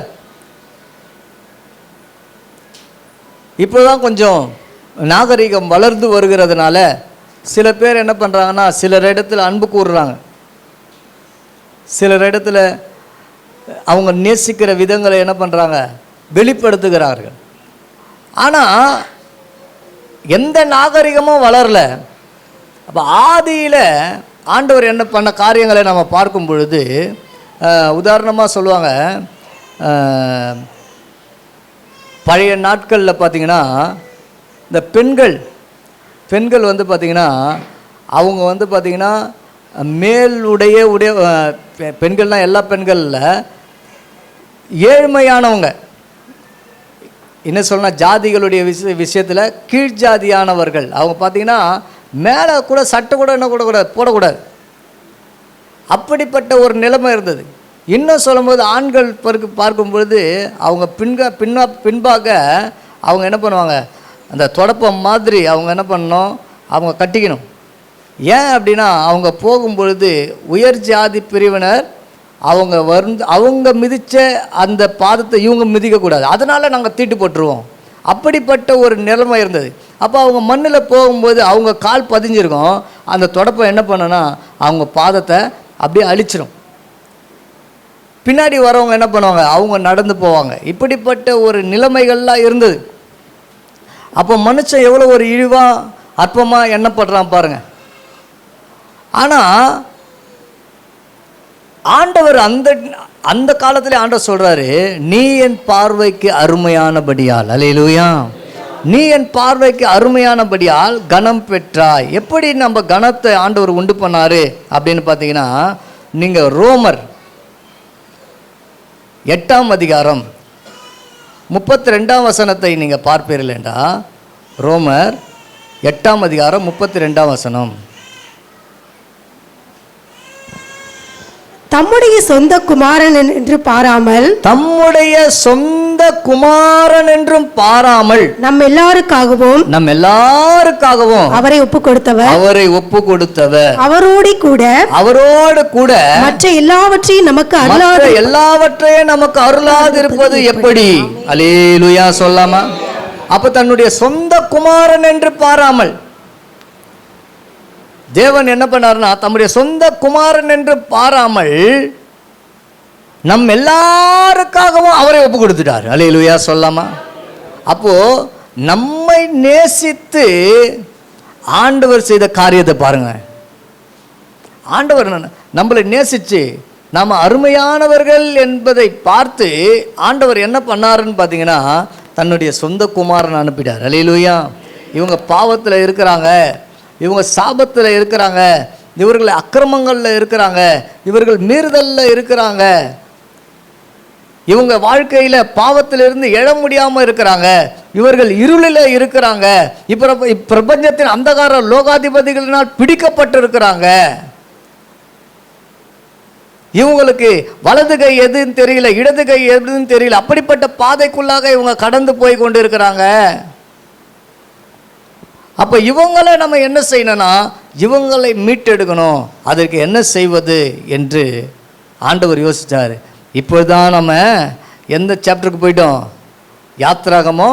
இப்போதான் கொஞ்சம் நாகரிகம் வளர்ந்து வருகிறதுனால சில பேர் என்ன பண்ணுறாங்கன்னா, சிலர் இடத்துல அன்பு கூறுறாங்க, சிலர் இடத்துல அவங்க நேசிக்கிற விதங்களை என்ன பண்ணுறாங்க, வெளிப்படுத்துகிறார்கள். ஆனால் எந்த நாகரிகமும் வளரல. அப்போ ஆதியில் ஆண்டவர் என்ன பண்ண காரியங்களை நம்ம பார்க்கும் பொழுது, உதாரணமாக சொல்லுவாங்க, பழைய நாட்களில் பார்த்திங்கன்னா இந்த பெண்கள் வந்து பார்த்திங்கன்னா, அவங்க வந்து பார்த்திங்கன்னா மேலுடைய பெண்கள்னால் எல்லா பெண்களில் ஏழ்மையானவங்க, என்ன சொல்லணும், ஜாதிகளுடைய விஷயத்தில் கீழ்ஜாதியானவர்கள், அவங்க பார்த்திங்கன்னா மேலே கூட சட்டை கூட என்ன போடக்கூடாது. அப்படிப்பட்ட ஒரு நிலைமை இருந்தது. இன்னும் சொல்லும்போது ஆண்கள் பார்க்கும்பொழுது அவங்க பின்பாக அவங்க என்ன பண்ணுவாங்க, அந்த தொடப்பம் மாதிரி அவங்க என்ன பண்ணணும், அவங்க கட்டிக்கணும். ஏன் அப்படின்னா, அவங்க போகும்பொழுது உயர் ஜாதி பிரிவினர் அவங்க மிதித்த அந்த பாதத்தை இவங்க மிதிக்கக்கூடாது, அதனால் நாங்கள் தீட்டு போட்டுருவோம். அப்படிப்பட்ட ஒரு நிலைமை இருந்தது. அப்போ அவங்க மண்ணில் போகும்போது அவங்க கால் பதிஞ்சிருக்கும், அந்த தொடப்பம் என்ன பண்ணுன்னா அவங்க பாதத்தை அப்படியே அழிச்சிடும். பின்னாடி வரவங்க என்ன பண்ணுவாங்க, அவங்க நடந்து போவாங்க. இப்படிப்பட்ட ஒரு நிலைமைகள்லாம் இருந்தது. அப்போ மனுஷன் எவ்வளோ ஒரு இழிவாக அற்பமாக எண்ணப்படுறான் பாருங்கள். ஆனால் ஆண்டவர் அந்த காலத்திலே ஆண்டவர் சொல்கிறாரு, நீ என் பார்வைக்கு அருமையானபடியால், அல்லேலூயா, நீ என் பார்வைக்கு அருமையானபடியால் கனம் பெற்றாய். எப்படி நம்ம கனத்தை ஆண்டவர் உண்டு பண்ணாரு அப்படின்னு பார்த்தீங்கன்னா, நீங்கள் ரோமர் 8ஆம் அதிகாரம் 32ஆம் வசனத்தை நீங்கள் பார்ப்பீர்களேண்டா, ரோமர் 8ஆம் அதிகாரம் 32ஆம் வசனம். தம்முடைய சொந்த குமாரன் என்று பாராமல், தம்முடைய சொந்த சொந்த குமாரன் என்றும் பாராமல் நம் எல்லாருக்காகவும் அவரை ஒப்பு கொடுத்தவர் அவரோடு கூட மற்ற எல்லாவற்றையும் நமக்கு அருளாதிருப்பது எப்படி? அல்லேலூயா சொல்லாமா? அப்ப தன்னுடைய சொந்த குமாரன் என்று பாராமல் தேவன் என்ன பண்ணாருன்னா, தம்முடைய சொந்த குமாரன் என்று பாராமல் நம் எல்லாருக்காகவும் அவரை ஒப்பு கொடுத்துட்டார். அல்லேலூயா சொல்லாமா? அப்போ நம்மை நேசித்து ஆண்டவர் செய்த காரியத்தை பாருங்க. ஆண்டவர் நம்மளை நேசிச்சு நாம் அருமையானவர்கள் என்பதை பார்த்து ஆண்டவர் என்ன பண்ணாருன்னு பார்த்தீங்கன்னா, தன்னுடைய சொந்த குமாரன் அனுப்பிட்டார். அல்லேலூயா. இவங்க பாவத்தில் இருக்கிறாங்க, இவங்க சாபத்தில் இருக்கிறாங்க, இவர்கள் அக்கிரமங்களில் இருக்கிறாங்க, இவர்கள் மீறுதலில் இருக்கிறாங்க, இவங்க வாழ்க்கையில் பாவத்திலிருந்து எழ முடியாமல் இருக்கிறாங்க, இவர்கள் இருளில் இருக்கிறாங்க, பிரபஞ்சத்தின் அந்தகார லோகாதிபதிகளினால் பிடிக்கப்பட்டு இருக்கிறாங்க, இவங்களுக்கு வலது கை எதுன்னு தெரியல, இடது கை எதுன்னு தெரியல, அப்படிப்பட்ட பாதைக்குள்ளாக இவங்க கடந்து போய் கொண்டு இருக்கிறாங்க. அப்போ இவங்களை நம்ம என்ன செய்யணும்னா, இவங்களை மீட்டெடுக்கணும். அதற்கு என்ன செய்வது என்று ஆண்டவர் யோசித்தார். இப்போதான் நம்ம எந்த சாப்டருக்கு போயிட்டோம்? யாத்திராகமோ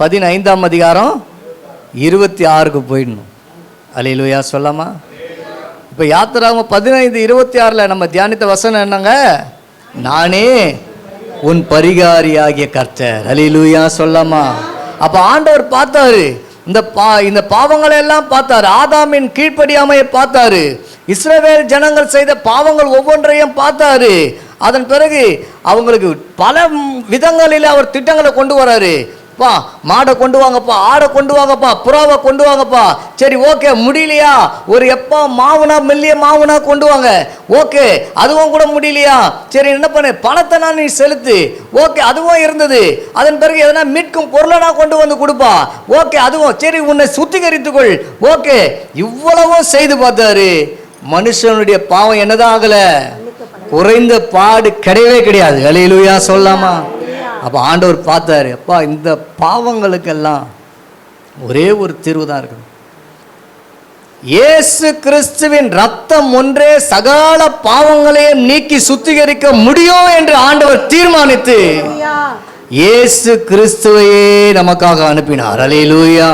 15ஆம் அதிகாரம் 26க்கு போயிடணும். அல்லேலூயா சொல்லாமா? இப்போ யாத்திராகமம் 15:26 நம்ம தியானித்த வசனம் என்னங்க? நானே உன் பரிகாரியாகிய கர்த்தர். அல்லேலூயா சொல்லாமா? அப்ப ஆண்டவர் பார்த்தாரு, இந்த பாவங்களை எல்லாம் பார்த்தாரு, ஆதாமின் கீழ்ப்படியாமையை பார்த்தாரு, இஸ்ரவேல் ஜனங்கள் செய்த பாவங்கள் ஒவ்வொன்றையும் பார்த்தாரு. அதன் பிறகு அவங்களுக்கு பல விதங்களில் அவர் திட்டங்களை கொண்டு வராரு. பா, மாடை கொண்டு வாங்கப்பா, ஆடை கொண்டு வாங்கப்பா, புறாவை கொண்டு வாங்கப்பா. சரி, ஓகே, முடியலையா? ஒரு எப்போ மாவுனா மெல்லிய மாவுனா கொண்டு வாங்க. ஓகே, அதுவும் கூட முடியலையா? சரி, என்ன பண்ணு, பணத்தை நான் நீ செலுத்து. ஓகே, அதுவும் இருந்தது. அதன் பிறகு எதனா மீட்கும் பொருளை கொண்டு வந்து கொடுப்பா. ஓகே, அதுவும் சரி, உன்னை சுத்திகரித்துக்கொள். ஓகே, இவ்வளவும் செய்து பார்த்தாரு. மனுஷனுடைய பாவம் என்னதான் ஆகல? குறைந்த பாடு கிடையவே கிடையாது. அல்லேலூயா சொல்லாமா? அப்போ ஆண்டவர் பார்த்தாரு, அப்பா, இந்த பாவங்களுக்கெல்லாம் ஒரே ஒரு தீர்வு தான் இருக்கு. இயேசு கிறிஸ்துவின் ரத்தம் ஒன்றே சகல பாவங்களையும் நீக்கி சுத்திகரிக்க முடியும் என்று ஆண்டவர் தீர்மானித்து இயேசு கிறிஸ்துவையே நமக்காக அனுப்பினார். அல்லேலூயா.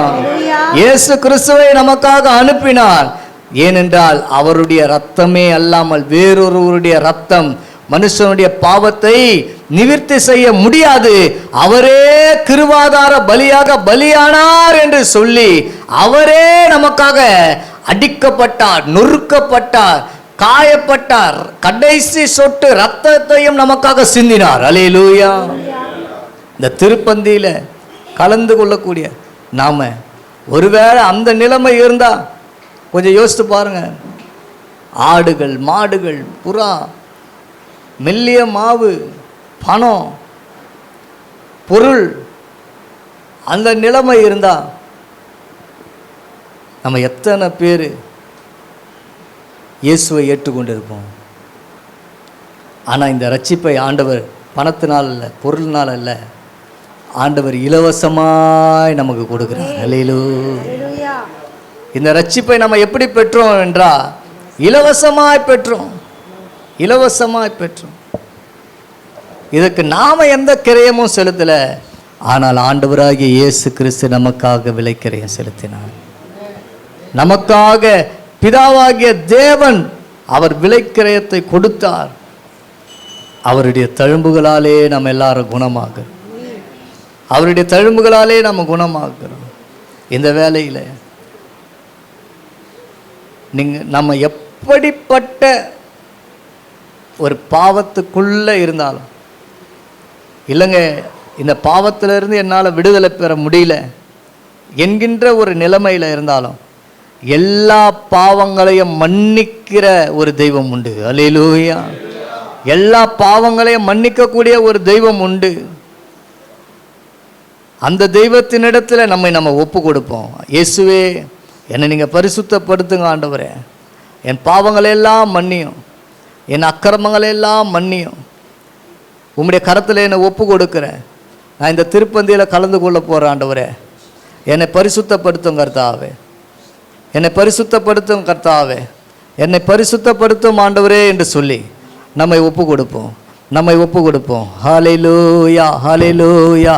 இயேசு கிறிஸ்துவை நமக்காக அனுப்பினார். ஏனென்றால் அவருடைய ரத்தமே அல்லாமல் வேறொருவருடைய ரத்தம் மனுஷனுடைய பாவத்தை நிவர்த்தி செய்ய முடியாது. அவரே கிருபாதார பலியாக பலியானார் என்று சொல்லி அவரே நமக்காக அடிக்கப்பட்டார், நொறுக்கப்பட்டார், காயப்பட்டார், கடைசி சொட்டு ரத்தத்தையும் நமக்காக சிந்தினார். அல்லேலூயா. இந்த திருப்பந்தியில கலந்து கொள்ளக்கூடிய நாம ஒருவேளை அந்த நிலைமை இருந்தா கொஞ்சம் யோசித்து பாருங்க. ஆடுகள், மாடுகள், புறா, மெல்லிய மாவு, பணம், பொருள், அந்த நிலைமை இருந்தா நம்ம எத்தனை பேர் இயேசுவை ஏற்றுக்கொண்டிருப்போம்? ஆனால் இந்த ரட்சிப்பை ஆண்டவர் பணத்தினால் அல்ல, பொருளினால் அல்ல, ஆண்டவர் இலவசமாய் நமக்கு கொடுக்கிறார். அல்லேலூயா. இந்த ரட்சிப்பை நம்ம எப்படி பெற்றோம் என்றால் இலவசமாய் பெற்றோம். இலவசமாய் பெற்றோம். இதுக்கு நாம எந்த கிரயமும் செலுத்தல. ஆனால் ஆண்டவராகிய இயேசு கிறிஸ்து நமக்காக விலைக்கிரயம் செலுத்தினார். நமக்காக பிதாவாகிய தேவன் அவர் விலைக்கிரயத்தை கொடுத்தார். அவருடைய தழும்புகளாலே நம்ம எல்லாரும் குணமாகிறோம். அவருடைய தழும்புகளாலே நம்ம குணமாகிறோம். இந்த வேலையில் நம்ம எப்படிப்பட்ட ஒரு பாவத்துக்குள்ளே இருந்தாலும், இல்லைங்க இந்த பாவத்திலிருந்து என்னால் விடுதலை பெற முடியல என்கின்ற ஒரு நிலைமையில் இருந்தாலும் எல்லா பாவங்களையும் மன்னிக்கிற ஒரு தெய்வம் உண்டு. அல்லேலூயா. எல்லா பாவங்களையும் மன்னிக்கக்கூடிய ஒரு தெய்வம் உண்டு. அந்த தெய்வத்தினிடத்தில் நம்ம ஒப்பு கொடுப்போம். இயேசுவே, என்னை நீங்கள் பரிசுத்தப்படுத்துங்க ஆண்டவரே. என் பாவங்களெல்லாம் மன்னியும், என் அக்கிரமங்களெல்லாம் மன்னியும். உம்முடைய கரத்தில் என்னை ஒப்பு கொடுக்குறேன். நான் இந்த திருப்பந்தியில் கலந்து கொள்ள போகிறேன். ஆண்டவரே, என்னை பரிசுத்தப்படுத்தும் கர்த்தாவே, என்னை பரிசுத்தப்படுத்தும் கர்த்தாவே, என்னை பரிசுத்தப்படுத்தும் ஆண்டவரே என்று சொல்லி நம்மை ஒப்பு கொடுப்போம். ஹல்லேலூயா, ஹல்லேலூயா.